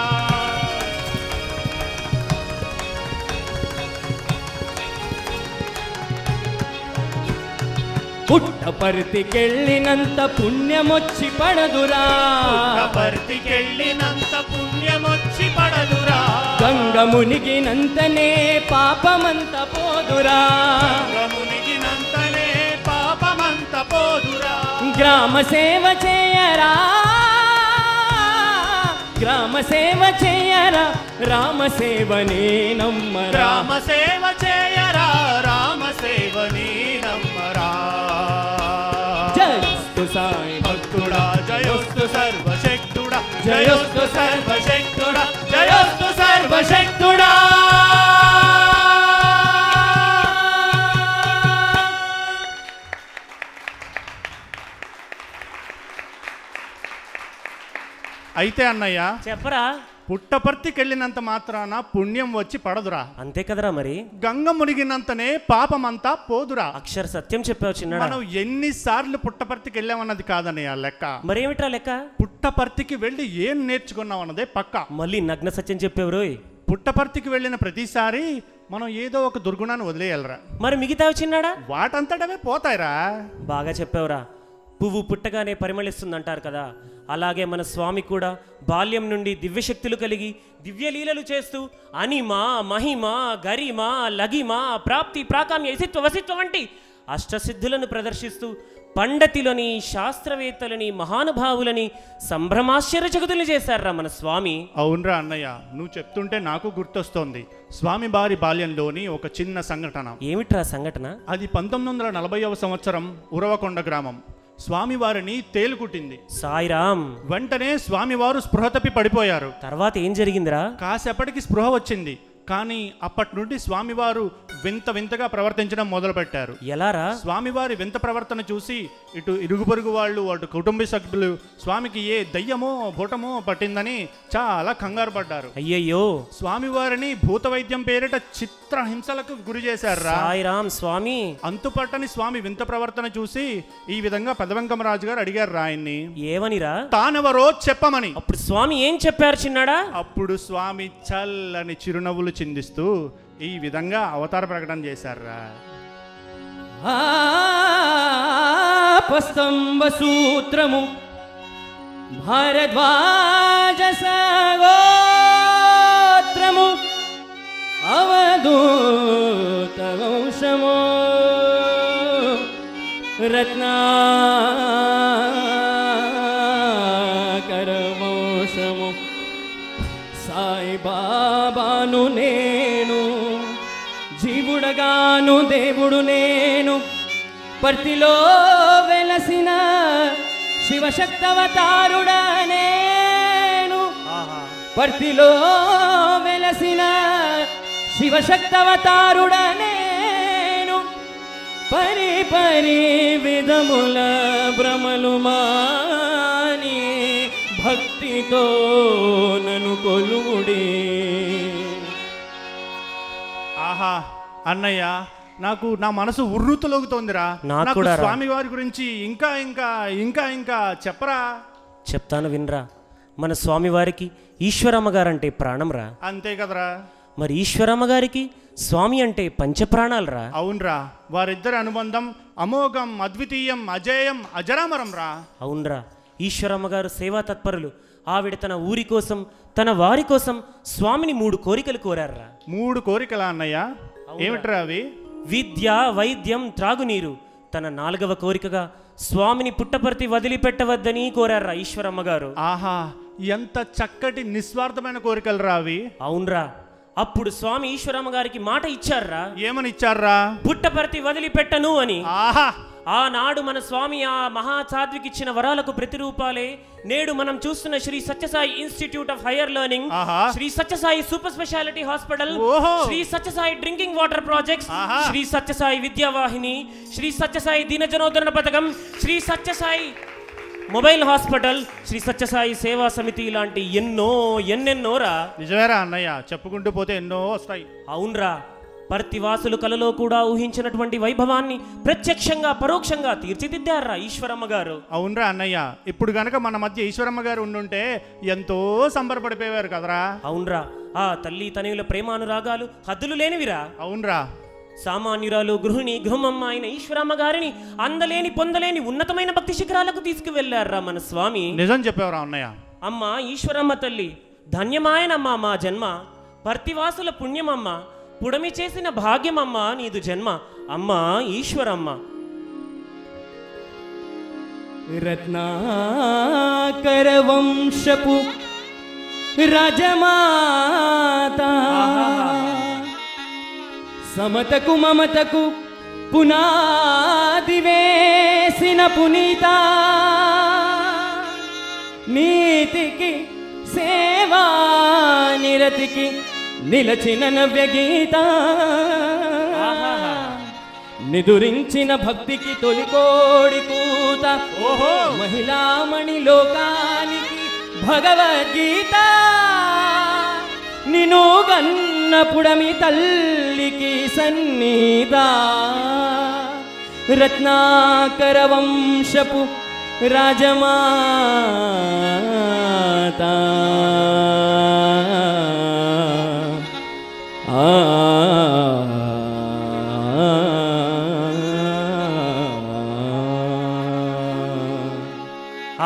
పుట్టపర్తికెళ్ళినంత పుణ్యమొచ్చి పడదురా, పుట్టపర్తికెళ్ళినంత పుణ్యమొచ్చి పడదురా, గంగ మునిగినంతనే పాపమంత పోదురా, గంగ మునిగినంతనే పాపమంత పోదురా. గ్రామ సేవ చేయరా, గ్రామ సేవ చేయరా, రామ సేవనే నమ్మరా, రామ సేవ చేయరా, రామ సేవని నమ్మరా. జయస్తు సాయి భక్తుడా జయోస్తు సర్వశక్తుడా, జయోస్తు సర్వశక్తుడా, జయోస్తు సర్వశక్తుడా. అయితే అన్నయ్య చెప్పరా. పుట్టపర్తికెళ్ళినంత మాత్రాన పుణ్యం వచ్చి పడదురా, అంతే కదరా మరి. గంగ మునిగినంతనే పాపమంతా పోదురా. అక్షర సత్యం చెప్పావు చిన్నడా. మనం ఎన్నిసార్లు పుట్టపర్తికి వెళ్ళామన్నది కాదన్నయ్య లెక్క, మరేమిట్రా లెక్క? పుట్టపర్తికి వెళ్ళి ఏం నేర్చుకున్నాం అన్నదే పక్క. మళ్ళీ నగ్న సత్యం చెప్పావు రోయ్. పుట్టపర్తికి వెళ్ళిన ప్రతిసారి మనం ఏదో ఒక దుర్గుణాన్ని వదిలేయాలరా, మరి మిగతావి చిన్నాడా? వాటంతటవే పోతాయిరా. బాగా చెప్పావురా. పువ్వు పుట్టగానే పరిమళిస్తుందంటారు కదా, అలాగే మన స్వామి కూడా బాల్యం నుండి దివ్యశక్తులు కలిగి దివ్యలీలలు చేస్తూ అనిమ, మహిమ, గరిమ, లగిమ, ప్రాప్తి, ప్రాకామ్య, యసిత్వ, వసిత్వ వంటి అష్టసిద్ధులను ప్రదర్శిస్తూ పండితులని, శాస్త్రవేత్తలని, మహానుభావులని సంభ్రమాశ్చర్య జగతులు చేశారా మన స్వామి. అవునరా అన్నయ్య, నువ్వు చెప్తుంటే నాకు గుర్తొస్తోంది స్వామి వారి బాల్యంలోని ఒక చిన్న సంఘటన. ఏమిట్రా సంఘటన? అది 1940వ సంవత్సరం ఉరవకొండ గ్రామం. స్వామివారిని తేలుకుట్టింది. సాయిరామ్. వెంటనే స్వామివారు స్పృహ తప్పి పడిపోయారు. తర్వాత ఏం జరిగిందిరా? కాసేపటికి స్పృహ వచ్చింది, కానీ అప్పటి నుండి స్వామివారు వింత వింతగా ప్రవర్తించడం మొదలుపెట్టారు. ఎలారా? స్వామివారి వింత ప్రవర్తన చూసి ఇటు ఇరుగు పొరుగు వాళ్ళు, అటు కుటుంబ సభ్యులు స్వామికి ఏ దయ్యమో భూటమో పట్టిందని చాలా కంగారు పడ్డారు. అయ్యయ్యో. స్వామివారిని భూత వైద్యం పేరిట చిత్ర హింసలకు గురి చేశారా. సాయిరామ్ స్వామి. అంతుపట్టని స్వామి వింత ప్రవర్తన చూసి ఈ విధంగా పెదవెంకమరాజు గారు అడిగారు రాయన్ని, ఏమనిరా? తానెవరో చెప్పమని. అప్పుడు స్వామి ఏం చెప్పారు చిన్నాడా? అప్పుడు స్వామి చల్లని చిరునవ్వులు చిందిస్తూ ఈ విధంగా అవతార ప్రకటన చేశారా. ఆపస్తంభ సూత్రము భారద్వాజ సగోత్రము అవధూత వంశము రత్నాకర వంశము సాయిబాబాను నేను, జీవుడగాను దేవుడు నేను, పర్తిలో వెలసిన శివశక్తవతారుడ నేను, పర్తిలో వెలసిన శివశక్తవతారుడ నేను, పరి పరి విధముల భ్రమలు మాని భక్తితో నన్ను కొలువుడే. ఆహా అన్నయ్య, నాకు నా మనసు ఉర్రూతలోగుతోందిరా. నాకు స్వామి వారి గురించి ఇంకా ఇంకా ఇంకా ఇంకా చెప్పరా. చెప్తాను వినరా. మన స్వామి వారికి ఈశ్వరమ్మ గారంటే ప్రాణం రా. అంతే కదరా. మరి ఈశ్వరమ్మ గారికి స్వామి అంటే పంచప్రాణాలు రా. అవునరా, వారిద్దరి అనుబంధం అమోఘం, అద్వితీయం, అజేయం, అజరామరం రా. అవునరా. ఈశ్వరమ్మ గారు సేవా తత్పరులు. ఆవిడ తన ఊరి కోసం, తన వారి కోసం స్వామిని 3 కోరికలు కోరారా. 3 కోరికలా అన్నయ్య? ఏమిట్రా అవి? విద్య, వైద్యం, త్రాగునీరు. తన 4వ కోరికగా స్వామిని పుట్టపర్తి వదిలిపెట్టవద్దని కోరారా ఈశ్వరమ్మ గారు. ఆహా, ఎంత చక్కటి నిస్వార్థమైన కోరికలు రా అవి. అవునరా. అప్పుడు స్వామి ఈశ్వరమ్మ గారికి మాట ఇచ్చారా. ఏమని ఇచ్చారా? పుట్టపర్తి వదిలిపెట్టను అని. ఆహా, ఆనాడు మన స్వామి ఆ మహాసాధ్వికి ఇచ్చిన వరాలకు ప్రతిరూపాలే నేడు మనం చూస్తున్న Shri Sathya Sai institute of higher learning, Shri Sathya Sai super speciality hospital, Shri Sathya Sai drinking water projects, Shri Sathya Sai Vidyavahini, Shri Sathya Sai దీనజనోద్ధరణ పథకం, శ్రీ సత్యసాయి మొబైల్ హాస్పిటల్, శ్రీ సత్యసాయి సేవా సమితి లాంటి ఎన్నెన్నోరా. నిజమేరా అన్నయ్య, చెప్పుకుంటూ పోతే ఎన్నో వస్తాయి. అవునరా. పర్తివాసులు కలలో కూడా ఊహించినటువంటి వైభవాన్ని ప్రత్యక్షంగా పరోక్షంగా తీర్చిదిద్దారా ఈశ్వరమ్మ గారు. అవునరా అన్నయ్య, ఇప్పుడు గనక మన మధ్య ఈశ్వరమ్మ గారు ఉండుంటే ఎంతో సంబరపడిపోయారు కదరా. అవునరా. ఆ తల్లి తనయుల ప్రేమానురాగాలు హద్దులు లేనివిరా. అవునరా. సామాన్యురాలు గృహిణి గృహమమ్మ అయిన ఈశ్వరమ్మ గారిని అందలేని పొందలేని ఉన్నతమైన భక్తి శిఖరాలకు తీసుకువెళ్లారా మన స్వామి. నిజం చెప్పేవరా అన్నయ్య. అమ్మ ఈశ్వరమ్మ తల్లి, ధన్యమాయనమ్మ మా జన్మ, పర్తివాసుల పుణ్యమమ్మ, పుడమి చేసిన భాగ్యమమ్మ నీదు జన్మ. అమ్మ ఈశ్వరమ్మ. రత్నాకర వంశపు రాజమాత, సమతకు మమతకు పునాది వేసిన పునీత, నీతికి సేవా నిరతికి నిలచిన నవ్యగీత, నిదురించిన భక్తికి తొలికోడి కూత, మహిళామణి లోకానికి భగవద్గీత, నిను గన్న పుడమి తల్లికి సన్నిధ, రత్నాకర వంశపు రాజమాత.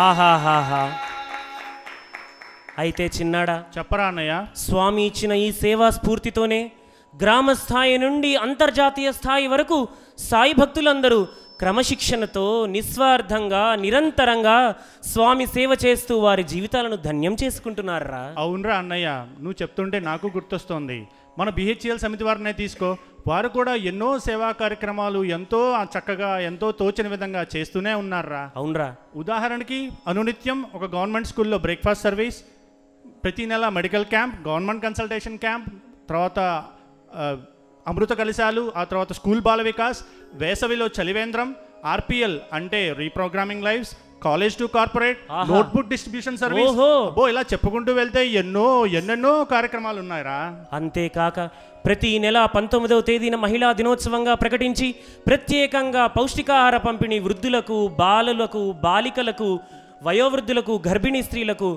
ఆహాహాహా. అయితే చిన్నాడా, చెప్పరా అన్నయ్య. స్వామి ఇచ్చిన ఈ సేవా స్ఫూర్తితోనే గ్రామ స్థాయి నుండి అంతర్జాతీయ స్థాయి వరకు సాయి భక్తులందరూ క్రమశిక్షణతో నిస్వార్థంగా నిరంతరంగా స్వామి సేవ చేస్తూ వారి జీవితాలను ధన్యం చేసుకుంటున్నారా. అవునరా అన్నయ్య, నువ్వు చెప్తుంటే నాకు గుర్తొస్తోంది. మన బిహెచ్ఎల్ సమితి వారినే తీసుకో, వారు కూడా ఎన్నో సేవా కార్యక్రమాలు ఎంతో చక్కగా ఎంతో తోచిన విధంగా చేస్తూనే ఉన్నారా. అవునరా. ఉదాహరణకి అనునిత్యం ఒక గవర్నమెంట్ స్కూల్లో బ్రేక్ఫాస్ట్ సర్వీస్, ప్రతి నెల medical camp, government consultation camp, తర్వాత అమృత కలశాలు, ఆ తర్వాత స్కూల్ బాల వికాస్, వేసవిలో చలివేంద్రం, ఆర్పిఎల్ అంటే reprogramming lives, college to corporate, notebook distribution service, ఇలా చెప్పుకుంటూ వెళ్తే ఎన్నెన్నో కార్యక్రమాలు ఉన్నాయిరా. అంతేకాక ప్రతి నెల 19వ తేదీన మహిళా దినోత్సవంగా ప్రకటించి ప్రత్యేకంగా పౌష్టికాహార పంపిణీ వృద్ధులకు, బాలులకు, బాలికలకు, వయోవృద్ధులకు, గర్భిణీ స్త్రీలకు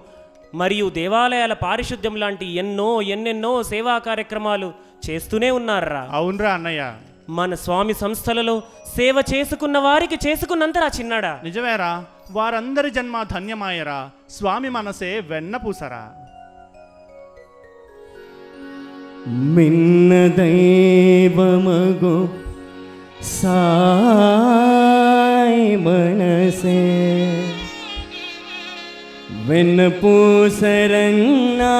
మరియు దేవాలయాల పారిశుద్ధ్యం లాంటి ఎన్నెన్నో సేవా కార్యక్రమాలు చేస్తూనే ఉన్నారా. అవునరా అన్నయ్య. మన స్వామి సంస్థలలో సేవ చేసుకున్న వారికి చేసుకున్నంతరా చిన్నాడా. నిజమేరా, వారందరి జన్మ ధన్యమాయరా, స్వామి మనసే వెన్న పూసరా. మిన్న దైవమగు సాయి మనసే వెన్న పూసరన్నా,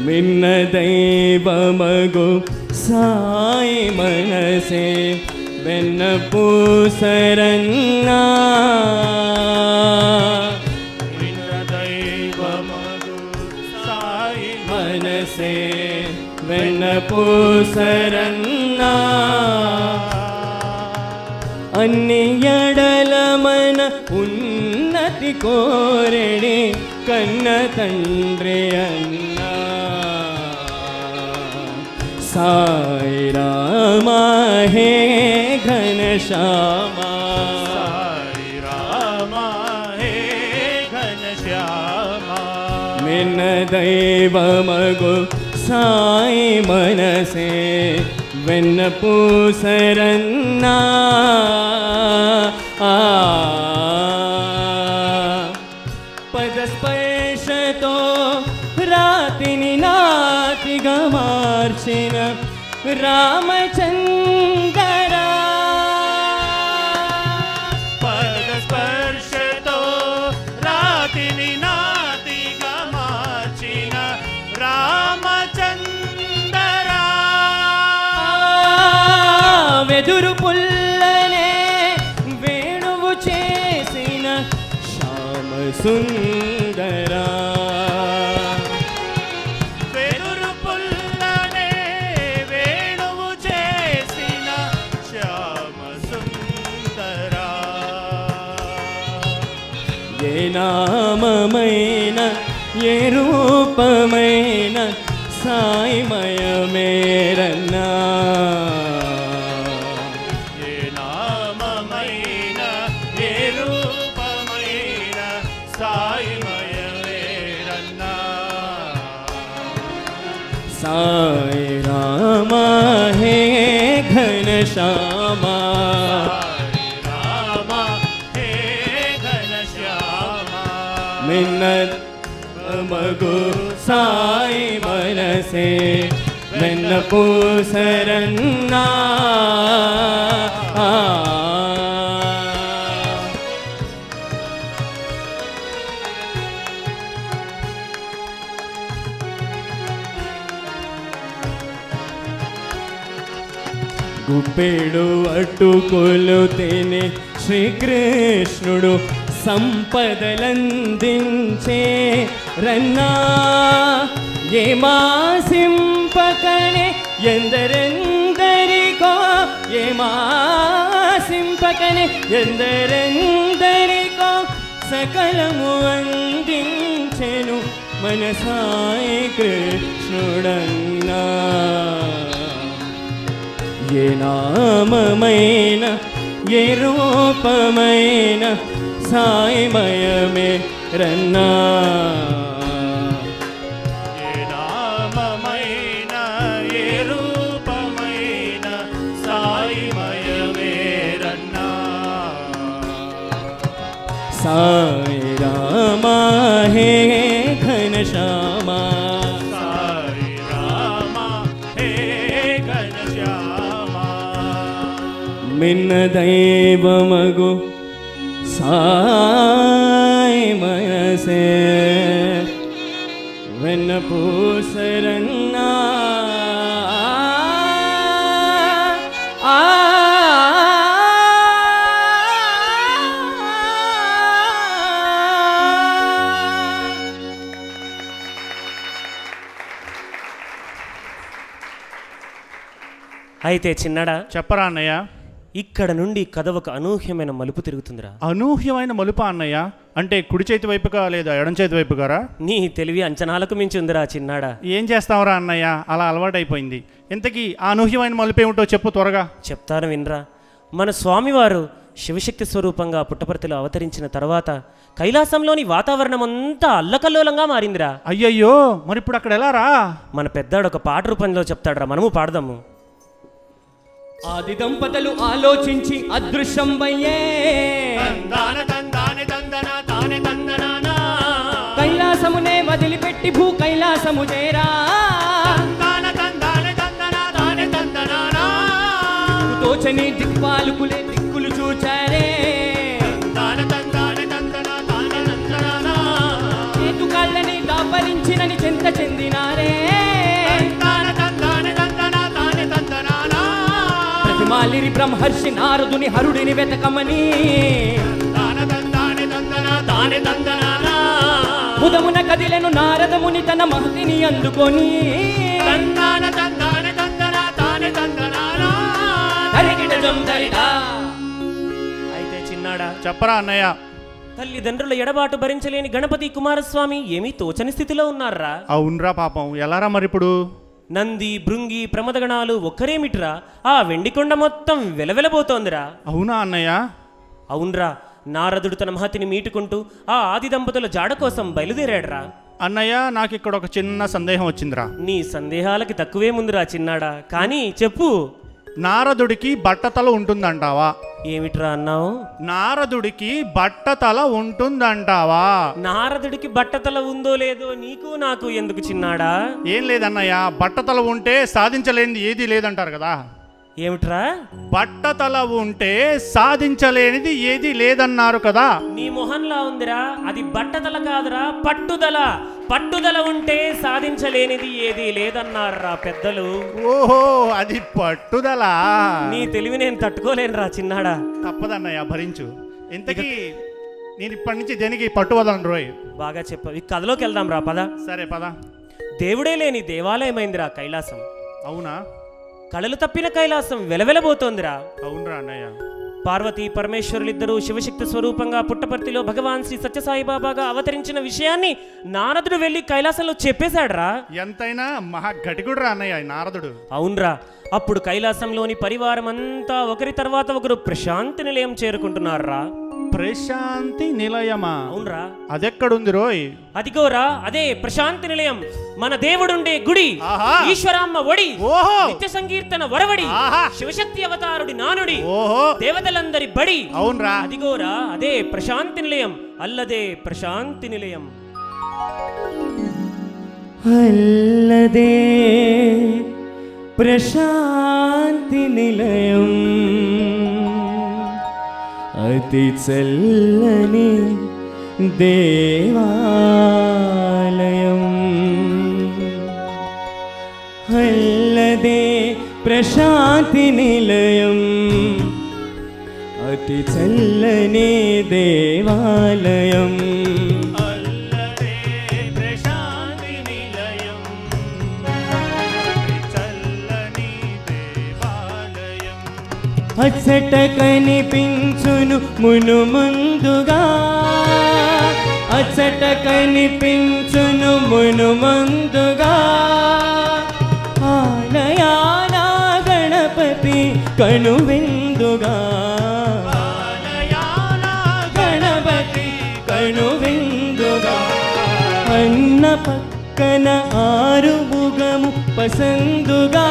మిన్న దైవమగు సాయి మనసే వెన్న పూసరన్నా, మిన్న దైవమగు సాయి మనసే వెన్న పూసరన్నా, అన్ని ఎడల మన ఉన్నతి కోరెడి కన్న తండ్రి అన్నా, సాయి రామ హే ఘనశ్యామ, సాయి రామ హే ఘనశ్యామ, మిన్న దైవమగు సాయి మనసే వెన్న పూసరన్నా, పదస్పర్శతో రాతిని నాతిగా మార్చిన రామచంద్ర, పదస్పర్శతో రాతిని నాతిగా మార్చిన రామచంద్ర, వెదురు పుల్లనే వేణువు చేసిన శ్యామ సుందరా, వెదురు పుల్లనే వేణువు చేసిన శ్యామ సుందరా, ఏ నామమైన ఏ రూపమైన సాయిమయమేరన్నా ఏ నామమైన ఏ రూపమైన సాయిమయమేరన్నా సాయి రామ హే ఘనశ్యామా రామ హే ఘనశ్యామ మిన్నత్ మగు సాయి మనసే వెన్న పూసరన్నా గుప్పెడు అటుకులు తిని శ్రీకృష్ణుడు సంపదలందించే రన్నా ఏమాసింపకనే ఎందరెందరికో ఏమాసింపకనే ఎందరెందరికో సకలము అందించెను మన సాయి కృష్ణుడన్నా ఏ నామమైన ఏ రూపమైన సాయిమయమే రన్నా ఏ నామమైన ఏ రూపమైన సాయిమయమేరన్నా సాయి రామ హే ఘనశ్యామా సాయి రామ హే ఘనశ్యామ మిన్న దైవమగు సాయి మనసే వెన్న పూసరన్నా అయితే చిన్నడా చెప్పరా అన్నయ్య ఇక్కడ నుండి కథ ఒక అనూహ్యమైన మలుపు తిరుగుతుందిరా. అనూహ్యమైన మలుప అన్నయ్య అంటే కుడి చేతి వైపుగా లేదా ఎడం చేతి వైపుగారా? నీ తెలివి అంచనాలకు మించి ఉందిరా చిన్నాడా. ఏం చేస్తావురా అన్నయ్య, అలా అలవాటైపోయింది. ఇంతకీ ఆ అనూహ్యమైన మలుపు ఏమిటో చెప్పు త్వరగా. చెప్తాను వినరా. మన స్వామివారు శివశక్తి స్వరూపంగా పుట్టపర్తిలో అవతరించిన తర్వాత కైలాసంలోని వాతావరణం అంతా అల్లకల్లోలంగా మారిందిరా. అయ్యయ్యో, మరి ఇప్పుడు అక్కడ ఎలా రా? మన పెద్దాడు ఒక పాట రూపంలో చెప్తాడురా, మనము పాడదాము. ఆది దంపతులు ఆలోచించి అదృశ్యంబయ్యే కైలాసమునే వదిలిపెట్టి భూ కైలాసము చేరా తోచని దిక్పాలుకులే దిక్కులు చూచారే చేతుకాళ్ళని దాపరించినని చెంత చెందినారే ప్రతిమాలిరి బ్రహ్మర్షి నారదుని హరుడిని వెతకమని ముదమున కదిలెను నారదముని తన మహతిని అందుకొని అయితే చిన్నాడా చెప్పరా అన్నయ్య. తల్లిదండ్రుల ఎడబాటు భరించలేని గణపతి కుమారస్వామి ఏమీ తోచని స్థితిలో ఉన్నారా. అవునరా పాపం, ఎలారా మరి ఇప్పుడు? నంది భృంగి ప్రమదగణాలు ఒక్కరేమిట్రా, ఆ వెండికొండ మొత్తం వెలవెలబోతోందిరా. అవునా అన్నయ్య? అవునరా. నారదుడు తన మహతిని మీటుకుంటూ ఆ ఆది దంపతుల జాడ కోసం బయలుదేరాడురా. అన్నయ్య, నాకు ఇక్కడ ఒక చిన్న సందేహం వచ్చిందిరా. నీ సందేహాలకి తక్కువేముందిరా చిన్నాడా, కానీ చెప్పు. నారదుడికి బట్టతల ఉంటుందంటావా? ఏమిట్రా అన్నావు? నారదుడికి బట్టతల ఉంటుందంటావా? నారదుడికి బట్టతల ఉందో లేదో నీకు నాకు ఎందుకు చిన్నాడా? ఏం లేదన్నయ్య, బట్టతల ఉంటే సాధించలేనిది ఏదీ లేదంటారు కదా. ఏమిట్రా? బట్టతల ఉంటే సాధించలేనిది ఏదీ లేదన్నారు కదా. నీ మొహంలా ఉందిరా, అది బట్టతల కాదురా, పట్టుదల. పట్టుదల ఉంటే సాధించలేనిది ఏదీ లేదన్నారా పెద్దలు. ఓహో, అది పట్టుదల. నీ తెలివి నేను తట్టుకోలేనురా చిన్నాడా. తప్పదన్నయ్య, భరించు. ఇంతకీ నేను ఇప్పటి నుంచి దేనికి పట్టువదలను రోయ్. బాగా చెప్పావు. ఈ కథలోకి వెళ్దాం రా, పద. సరే పద. దేవుడే లేని దేవాలయమైందిరా కైలాసం. అవునా? కళలు తప్పిన కైలాసం వెలవెలబోతోందిరా. అవునరా అన్నయ్య. పార్వతీ పరమేశ్వరులిద్దరూ శివశక్తి స్వరూపంగా పుట్టపర్తిలో భగవాన్ శ్రీ సత్యసాయిబాబాగా అవతరించిన విషయాన్ని నారదుడు వెళ్ళి కైలాసంలో చెప్పేశాడ్రా. ఎంతైనా మహా గటిగుడు రా అన్నయ్య నారదుడు. అవునరా. అప్పుడు కైలాసంలోని పరివారం అంతా ఒకరి తర్వాత ఒకరు ప్రశాంతి నిలయం చేరుకుంటున్నారా. ప్రశాంతి నిలయమా? అవునరా. అదెక్కడుంది రోయ్? అదిగోరా, అదే ప్రశాంతి నిలయం. మన దేవుడుండే గుడి, ఈశ్వరామ్మ ఒడి, నిత్య సంకీర్తన వరవడి, శివశక్తి అవతారుడి నానుడి, దేవతలందరి బడి. అవునరా. అదిగోరా, అదే ప్రశాంతి నిలయం. అల్లదే ప్రశాంతి నిలయం. అల్లదే ప్రశాంతి నిలయం, అతి చల్లని దేవాలయం. అల్లదే ప్రశాంతి నిలయం, అతి చల్లని దేవాలయం. అచ్చట కనిపించును మును ముందుగా, అచ్చట కనిపించును మును ముందుగా. ఆలయాల గణపతి కనువిందుగా, గణపతి కనువిందుగా. అన్న పక్కన ఆరుముగము పసందుగా,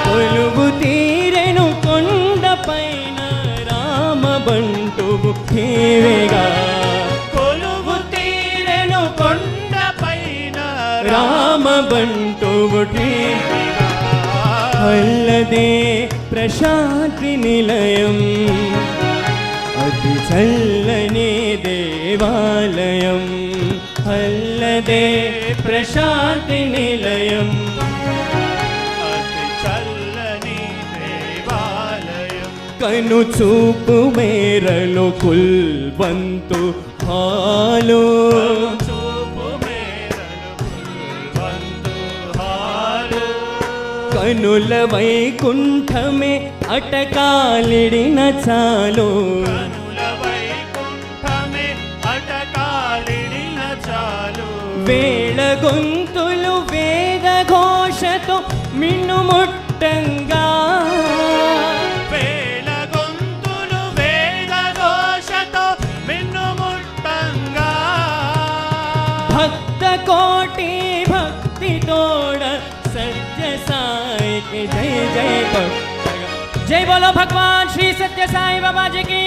కొలువు తీరెను కొండపైన రామబంటువు నీవేగా. కొలువు తీరెను కొండపైన రామబంటువు నీవేగా. అల్లదే ప్రశాంతి నిలయం, అతి చల్లని దేవాలయం. అల్లదే ప్రశాంతి నిలయం, కను చూపు మేరలో కుల్బంతు హాలు. కనుల వైకుంఠమే అటకాలిడిన చాలు, వేళ గొంతులు వేద ఘోషతో మిన్నుముట్టంగా, భక్త కోటి భక్తి తోడ సత్య సాయికి జై జై కొట్టగా. జై బోలో భగవాన్ శ్రీ సత్య సాయి బాబాజీ की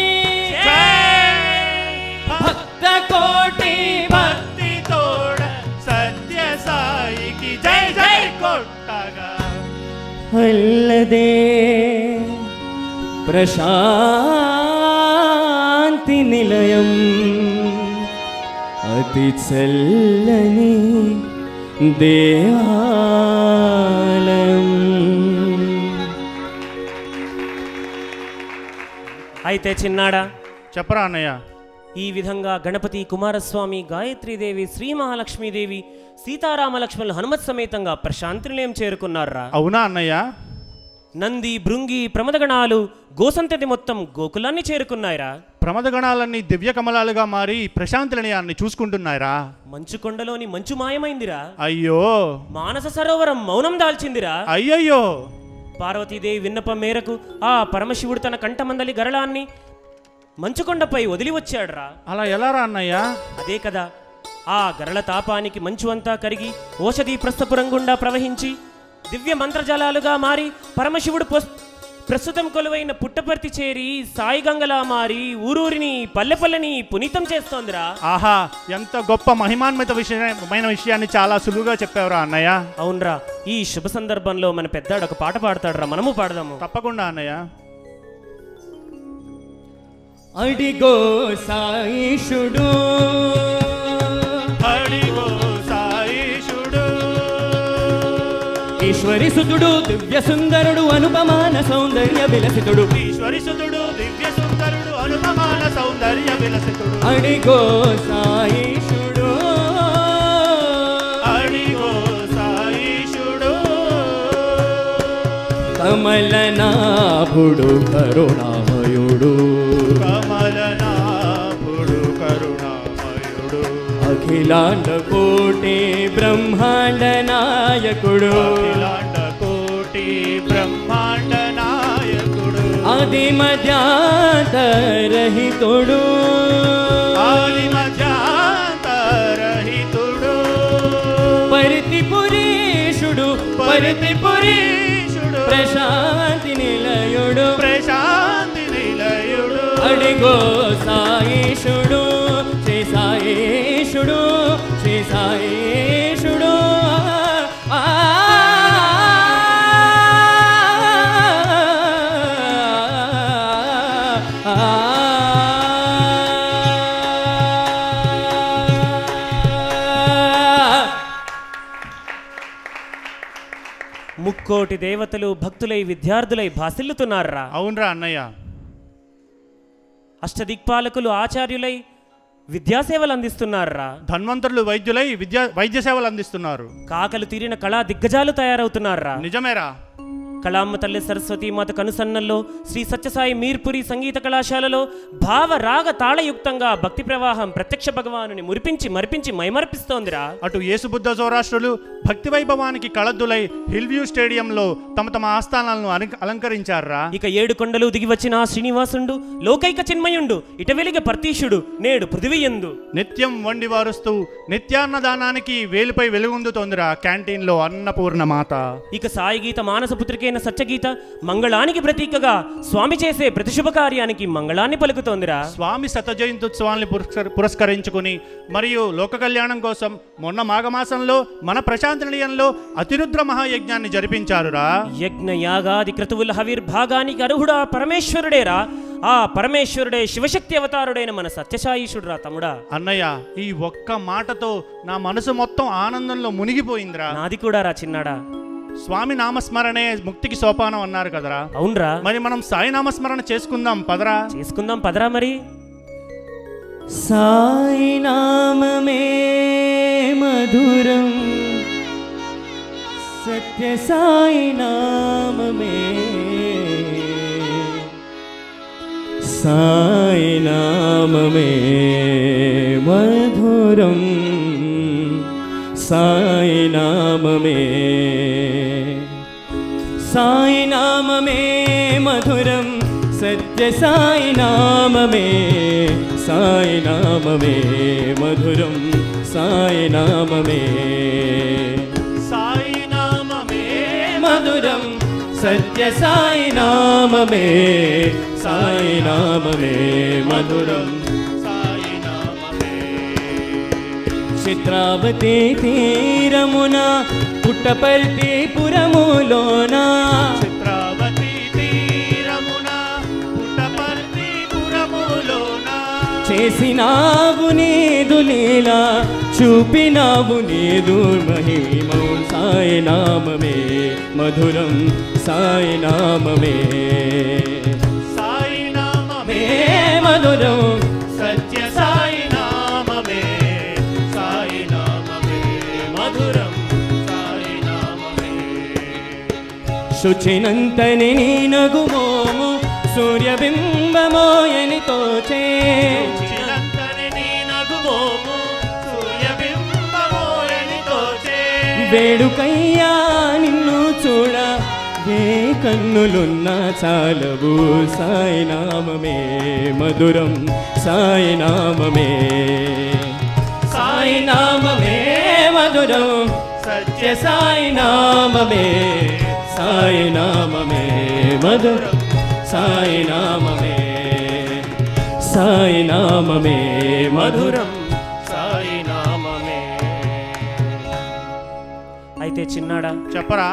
భక్త కోటి భక్తి తోడ సత్య సాయికి జై జై కొట్టగా. అల్లదే ప్రశాంతి నిలయం, అతి చల్లని దేవాలయం. అయితే చిన్నాడా చెప్పరా అన్నయ్య. ఈ విధంగా గణపతి, కుమారస్వామి, గాయత్రీదేవి, శ్రీ మహాలక్ష్మీదేవి, సీతారామ లక్ష్మణులు హనుమత్ సమేతంగా ప్రశాంతి నిలయం చేరుకున్నారా. అవునా అన్నయ్య? నంది, భృంగి, ప్రమదగణాలు గోసంతతి మొత్తం గోకులాన్ని చేరుకున్నాయిరా. ప్రమదగణాలన్నీ దివ్య కమలాలుగా మారి ప్రశాంతి నిలయాన్ని చూసుకుంటున్నాయిరా. మంచు కొండలోని మంచు మాయమైందిరా. అయ్యో. మానస సరోవరం మౌనం దాల్చిందిరా. అయ్యయ్యో. పార్వతీదేవి విన్నపం మేరకు ఆ పరమశివుడు తన కంఠమందలి గరళాన్ని మంచుకొండపై వదిలి వచ్చాడురా. అలా ఎలా రా అన్నయ్య? అదే కదా, ఆ గరళ తాపానికి మంచు అంతా కరిగి ఓషధి ప్రస్థపురం గుండా ప్రవహించి దివ్య మంత్రజలాలుగా మారి పరమశివుడు ప్రస్తుతం కొలువైన పుట్టపర్తి చేరి సాయి గంగలా మారి ఊరూరిని పల్లెపల్లెని పునీతం చేస్తోందిరా. ఆహా, ఎంత గొప్ప మహిమాన్వితమైన విషయాన్ని చాలా సులువుగా చెప్పావురా అన్నయ్య. అవునరా. ఈ శుభ సందర్భంలో మన పెద్దాడు ఒక పాట పాడతాడురా, మనము పాడదాము. తప్పకుండా అన్నయ్య. అడిగో సాయిషుడు, అడిగో సాయిషుడు, ఈశ్వరి సుతుడు దివ్య సుందరుడు అనుపమాన సౌందర్య విలసితుడు. ఈశ్వరి సుతుడు దివ్య సుందరుడు అనుపమాన సౌందర్య విలసితుడు. అడిగో సాయిషుడు, అడిగో సాయిషుడు, కమలనాభుడు కరుణామయుడు కమలనాభుడు కరుణామయుడు అఖిలాండ కోటి బ్రహ్మాండ నాయకుడు అఖిలాండ కోటి బ్రహ్మాండ నాయకుడు ఆది మధ్యాంతరహితుడు ఆది మధ్యాంతరహితుడు పరితిపురీషుడు పరితిపురీషుడు ప్రశాంతి నిలయుడు ప్రశాంతి నిలయుడు అడిగో సాయేషుడు శ్రీ సాయేషుడు శ్రీ సాయేషుడు ముక్కోటి దేవతలు భక్తులై విద్యార్థులై భాసిల్లుతున్నారా. అవునరా అన్నయ్య. అష్టదిక్పాలకులు ఆచార్యులై విద్యాసేవలు అందిస్తున్నారా. ధన్వంతరులు వైద్యులై వైద్య సేవలు అందిస్తున్నారు. కాకలు తీరిన కళా దిగ్గజాలు తయారవుతున్నారా. నిజమేరా. కళామ్మ తల్లి సరస్వతి మాత కనుసన్నల్లో శ్రీ సత్యసాయి మీర్పురి సంగీత కళాశాలలో భావ రాగ తాళయుక్తంగా భక్తి ప్రవాహం ప్రత్యక్ష భగవానుని మురిపించి మరిపించి మైమర్పిస్తోందిరా. అటు యేసుబుద్ధ జోరాష్ట్రులు భక్తి వైభవానికి కళద్దులై హిల్వ్యూ స్టేడియంలో తమ తమ ఆస్థానాలను అలంకరించారా. ఇక 7 కొండలు దిగి వచ్చిన శ్రీనివాసుండు లోకైక చిన్మయుండు ఇట వెలిగ పర్తీషుడు నేడు పృథివీయందు నిత్యం వండి వారుస్తూ నిత్యాన్నదానానికి వేలుపై వెలుగొందుతోందిరా క్యాంటీన్లో అన్నపూర్ణ మాత. ఇక సాయి గీత మానసపుత్రికైన సత్యగీత మంగళానికి ప్రతీకగా స్వామి చేసే ప్రతి శుభ కార్యానికి మంగళాన్ని పలుకుతోందిరా. స్వామి శత జయంత్యుత్సవాన్ని పురస్కరించుకుని మరియు లోక కళ్యాణం కోసం మొన్న మాఘమాసంలో మన ప్రశాంత నిలయంలో అతిరుద్ర మహాయజ్ఞాన్ని జరిపించారురా. యజ్ఞ యాగాది క్రతువుల హవిర్భాగానికి అర్హుడా పరమేశ్వరుడేరా. ఆ పరమేశ్వరుడే శివశక్తి అవతారుడైన మన సత్యసాయిషుడురా తమ్ముడా. అన్నయ్య, ఈ ఒక్క మాటతో నా మనసు మొత్తం ఆనందంలో మునిగిపోయిందిరా. నాది కూడా రా చిన్నాడా. స్వామి నామస్మరణే ముక్తికి సోపానం అన్నారు కదరా. అవునరా. మరి మనం సాయి నామస్మరణ చేసుకుందాం పదరా. చేసుకుందాం పదరా. మరి సాయి నామమే మధురం సత్య సాయి నామమే సాయి నామమే మధురం సాయి నామమే సాయి నామమే మధురం సత్య సాయి నామమే సాయి నామమే మధురం సాయి నామమే సాయి నామమే మధురం సత్య సాయి నామమే సాయి నామమే మధురం సాయి నామమే. చిత్రావతి తీరమున పుట్టపర్తి పురములోన చిత్రావతి తీరమున పుట్టపర్తి పురములోన చేసినావు నీదు లీలా చూపినావు నీదు మహిమౌ సాయి నామమే మధురం సాయి నామమే సాయి నామమే మధురం సత్య సాయి నామమే సాయి నామమే మధురం సాయి నామమే. శుచినంతని నీ నగుమోము సూర్యబింబమోయని తోచే చిరంతని నీ నగుమోము సూర్యబింబమోయని తోచే. వేడుకయ్యా నిన్ను చూడ ఏ కన్నులున్నా చాలవు సాయి నామమే మధురం సాయి నామమే సాయి నామమే మధురం సత్య సాయి నామమే సాయి నామమే మధురం సాయి నామమే సాయి నామమే మధురం సాయి నామమే. అయితే చిన్నాడా చెప్పరా.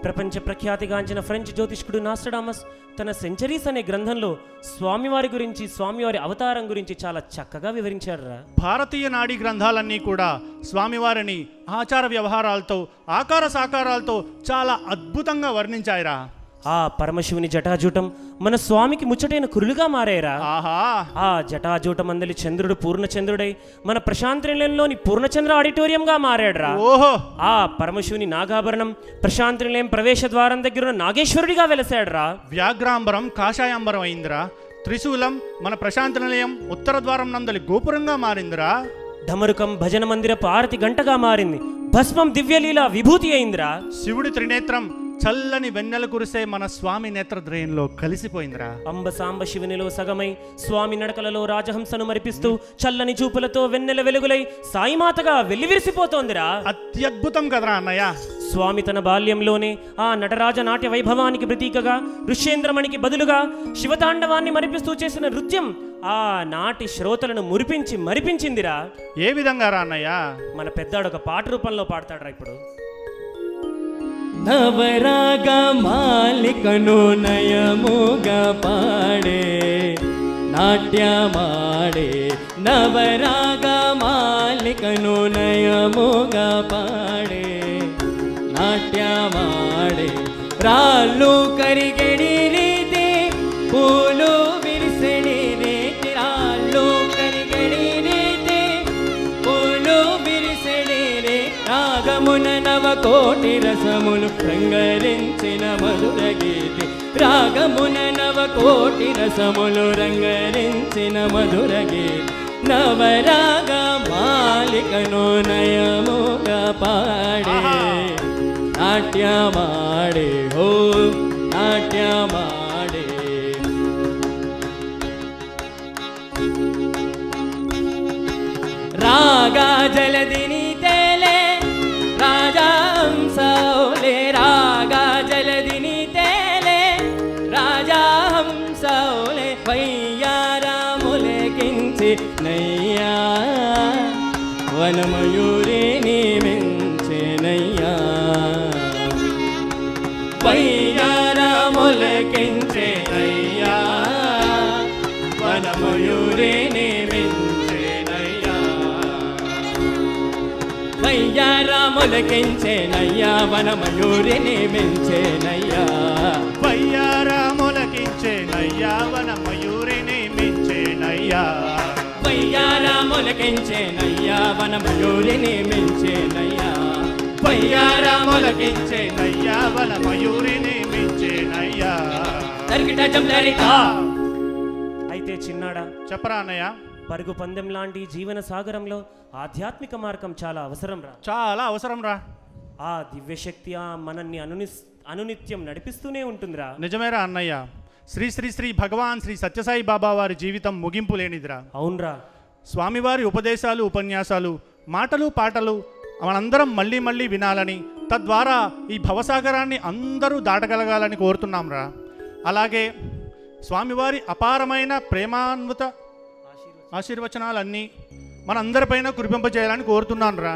ప్రపంచ ప్రఖ్యాతిగాంచిన ఫ్రెంచ్ జ్యోతిష్కుడు నాస్ట్రడామస్ తన సెంచరీస్ అనే గ్రంథంలో స్వామివారి గురించి స్వామివారి అవతారం గురించి చాలా చక్కగా వివరించారురా. భారతీయ నాడీ గ్రంథాలన్నీ కూడా స్వామివారిని ఆచార వ్యవహారాలతో ఆకార సాకారాలతో చాలా అద్భుతంగా వర్ణించాయిరా. ఆ పరమశివుని జటాజూటం మన స్వామికి ముచ్చటైన కురులుగా మారారా. ఆహా ఆ జటాజూటం అందలి చంద్రుడు పూర్ణచంద్రుడై మన ప్రశాంతనిలయంలోని పూర్ణచంద్ర ఆడిటోరియంగా మారాడురా. ఓహో ఆ పరమశివుని నాగాభరణం ప్రశాంతనిలయం ప్రవేశ ద్వారం దగ్గర నాగేశ్వరుడిగా వెలసాడురా. వ్యాఘ్రాంబరం కాషాయాంబరం అయిందిరా. త్రిశూలం మన ప్రశాంత నిలయం ఉత్తర ద్వారం నందలి గోపురంగా మారిందిరా. ఢమరుకం భజన మందిరపు ఆరతి గంటగా మారింది. భస్మం దివ్యలీల విభూతి అయిందిరా. శివుడి త్రినేత్రం చల్లని వెన్నెల కురిసే మన స్వామి నేత్రద్రయంలో కలిసిపోయిందిరా. అంబ సాంబ శివునిలో సగమై స్వామి నడకలలో రాజహంసను మరిపిస్తూ చల్లని చూపులతో వెన్నెల వెలుగులై సాయిమాతగా వెల్లివిరిసిపోతోందిరా. అత్యద్భుతం కదరా అన్నయ్య. స్వామి తన బాల్యంలోనే ఆ నటరాజ నాట్య వైభవానికి ప్రతీకగా ఋష్యేంద్రమణికి బదులుగా శివతాండవాన్ని మరిపిస్తూ చేసిన నృత్యం ఆ నాటి శ్రోతలను మురిపించి మరిపించిందిరా. ఏ విధంగా రా అన్నయ్య? మన పెద్దాడు ఒక పాట రూపంలో పాడతాడ్రా ఇప్పుడు. నవరాగ మాలికను నయముగా పాడే నాట్యమాడే నవరాగ మాలికను నయముగా పాడే నాట్యమాడే రాళ్ళు కరిగడి రీతి పూలు విరిసెడి రీతి రాళ్ళు కరిగడి రీతి పూలు విరిసెడి రే రాగమున నవకోటి రసములు రంగరించిన మధుర గీతి రాగమున నవకోటి రసములు రంగరించిన మధుర గీతి నవరాగ మాలికను నయముగా పాడే నాట్యమాడే హో నాట్యమాడే రాగా జలదిని తేలే రాజహంసౌలే రాగా జలదిని తేలే రాజహంసౌలే వయ్యారాములకించి నయ్యా వనమయూరిని మించే నయ్యా వయ్యారాములకించే నయ్యా వనమయూరిని మించే నయ్యా వయ్యారాములకించే నయ్యా వనమయూరిని మించే నయ్యా వయ్యారాములకించే నయ్యా వనమయూరిని మించే నయ్యా వయ్యారాములకించే నయ్యా వనమయూరిని మించే నయ్యా వయ్యారాములకించే నయ్యా వనమయూరిని మించే నయ్యా. అయితే చిన్నాడా చెప్పరా అన్నయ్య? పరుగు పందెం లాంటి జీవన సాగరంలో ఆధ్యాత్మిక మార్గం చాలా అవసరం రా. చాలా అవసరం రా. ఆ దివ్యశక్తి ఆ మనల్ని అనునిత్యం నడిపిస్తూనే ఉంటుందిరా. నిజమేరా అన్నయ్య. శ్రీ శ్రీ శ్రీ భగవాన్ శ్రీ సత్యసాయి బాబా వారి జీవితం ముగింపు లేనిదిరా. అవునరా. స్వామివారి ఉపదేశాలు ఉపన్యాసాలు మాటలు పాటలు మనందరం మళ్ళీ మళ్ళీ వినాలని తద్వారా ఈ భవసాగరాన్ని అందరూ దాటగలగాలని కోరుతున్నాం రా. అలాగే స్వామివారి అపారమైన ప్రేమాన్విత ఆశీర్వచనాలన్నీ మనందరిపైన కురిపింపజేయాలని కోరుతున్నాను రా.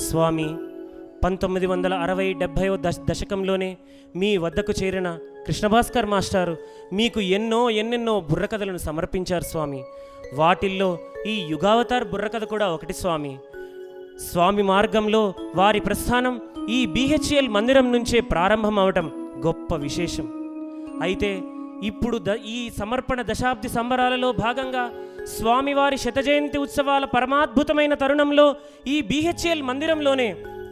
స్వామి 1960-70 దశకంలోనే మీ వద్దకు చేరిన కృష్ణభాస్కర్ మాస్టారు మీకు ఎన్నెన్నో బుర్రకథలను సమర్పించారు స్వామి. వాటిల్లో ఈ యుగావతార్ బుర్రకథ కూడా ఒకటి స్వామి. స్వామి మార్గంలో వారి ప్రస్థానం ఈ BHL మందిరం నుంచే ప్రారంభం అవటం గొప్ప విశేషం. అయితే ఇప్పుడు ఈ సమర్పణ దశాబ్ది సంబరాలలో భాగంగా స్వామివారి శతజయంతి ఉత్సవాల పరమాద్భుతమైన తరుణంలో ఈ BHL మందిరంలోనే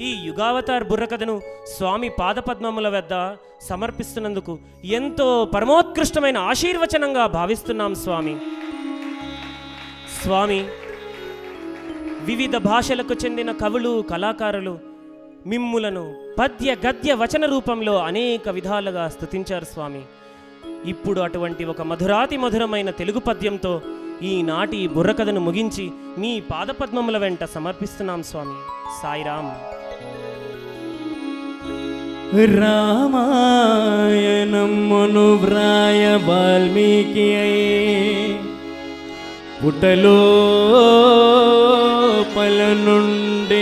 ఈ యుగావతార్ బుర్రకథను స్వామి పాదపద్మముల వద్ద సమర్పిస్తున్నందుకు ఎంతో పరమోత్కృష్టమైన ఆశీర్వచనంగా భావిస్తున్నాం స్వామి. స్వామి, వివిధ భాషలకు చెందిన కవులు కళాకారులు మిమ్ములను పద్య గద్య వచన రూపంలో అనేక విధాలుగా స్తుతించారు స్వామి. ఇప్పుడు అటువంటి ఒక మధురమైన తెలుగు పద్యంతో ఈనాటి బుర్రకథను ముగించి మీ పాదపద్మముల వెంట సమర్పిస్తున్నాం స్వామి. సాయిరామ్. రామాయణమును వ్రాయ వాల్మీకి పుట్టలోపల నుండి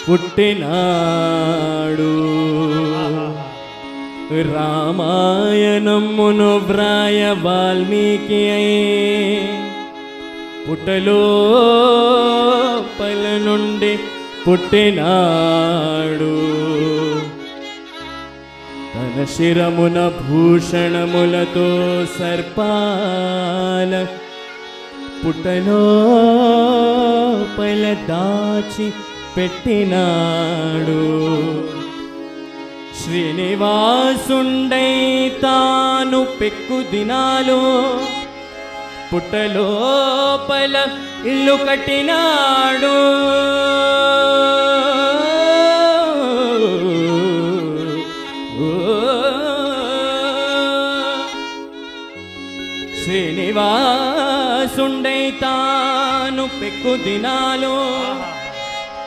పుట్టినాడు. రామాయణమును వ్రాయ వాల్మీకి పుట్టలోపల నుండి పుట్టినాడు. తన శిరమున భూషణములతో సర్పాల పుటలోపల దాచి పెట్టినాడు. శ్రీనివాసుండై తాను పెక్కు దినాలు పుట్టలోపల ఇల్లు కట్టినాడు. శ్రీనివాసుండై తాను పెక్కు దినాలు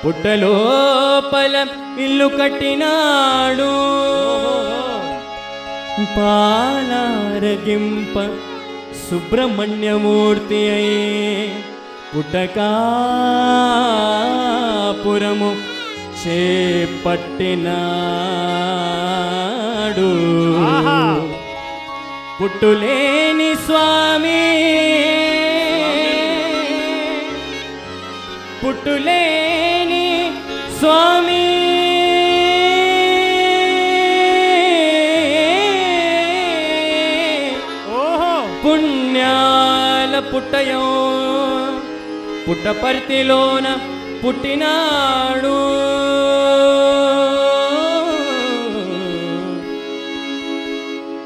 పుట్టలోపల ఇల్లు కట్టినాడు. పాలారగింప సుబ్రహ్మణ్యమూర్తి అయి పుటకాపురము చేపట్టినాడు. పుట్టులేని స్వామి పుట్టులేని స్వామి పుణ్యాల పుట్టయో పుట్టపర్తిలోన పుట్టినాడు.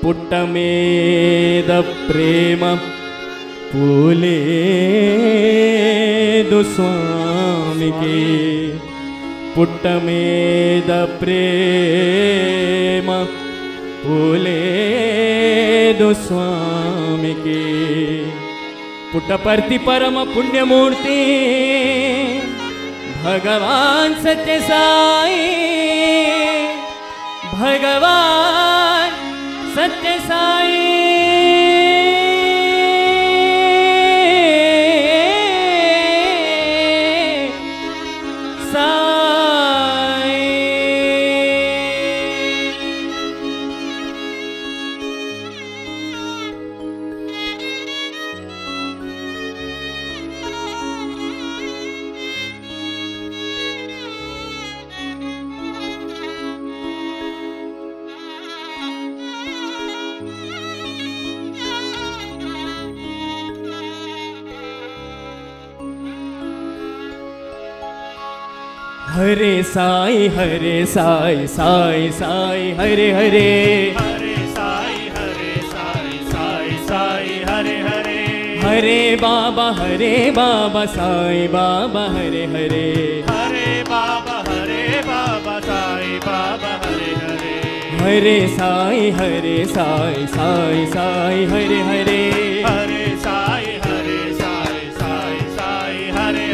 పుట్టమేద ప్రేమ పూలేదు స్వామికి. పుట్టమేద ప్రేమ పూలేదు స్వామికి. పుట్టపర్తి పరమ పుణ్యమూర్తి భగవాన్ సత్య సాయి. భగవాన్ సత్య సాయి. हरे साई साई साई हरे हरे. हरे साई साई साई हरे हरे. हरे बाबा साई बाबा हरे हरे. हरे बाबा साई बाबा हरे हरे. हरे साई साई साई हरे हरे. हरे साई साई हरे हरे.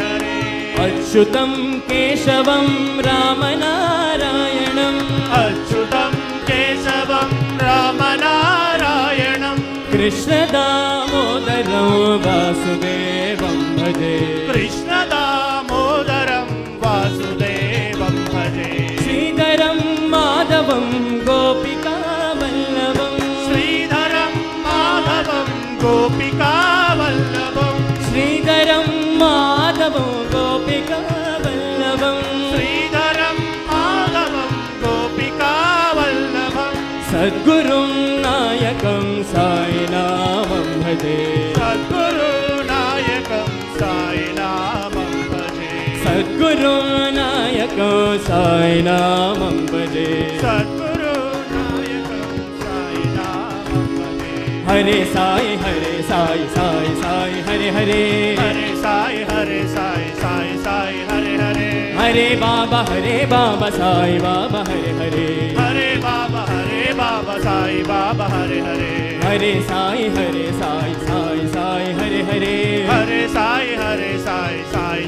अच्युतं केशवं रामनारायणम्. अच्युतं केशवं रामनारायणं. कृष्णदामोदरं वासुदेवं भजे. कृष्णदामोदरं वासुदेवं भजे. श्रीधरं माधवं गोपिकावल्लभं. श्रीधरं माधवं गोपिकावल्लभं. श्रीधरं माधवं गोपिकावल्लभं. श्रीधरं माधवं गोपिकावल्लभं. सद्गुरुं नायकं साईनामं भजे. सद्गुरुनायकं साईनामं भजे. सद्गुरुं नायकं साईनामं भजे. सद्गुरुनायकं साईनामं भजे. हरे साई साई साई हरे हरे. हरे साई साई साई हरे हरे. हरे बाबा साई बाबा हरे हरे. हरे बाबा साई बाबा हरे हरे. हरे साई साई साई हरे हरे. हरे साई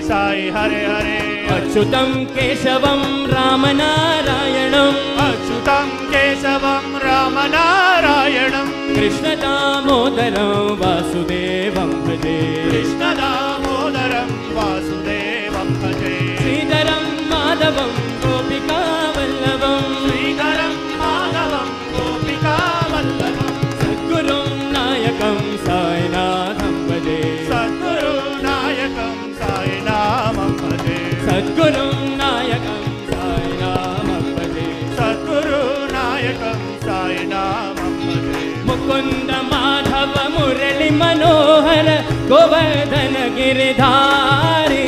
साई हरे हरे. अच्युतं केशवं रामनारायणम्. अच्युतं केशवं रामनारायणं. कृष्णदामोदरं वासुदेवं भजे. कृष्णदामोदरं वासुदेवं भजे. श्रीधरं माधवं गोपिकावल्लभं. श्रीधरं माधवं गोपिकावल्लभं. सद्गुरुं नायकं साईनाथं भजे. सद्गुरुनायकं साईनामं भजे. सद्गुरुं नायकं साईनामं भजे. सद्गुरुनायकं साई ముకుంద మాధవ మురళి మనోహర గోవర్ధన గిరిధారి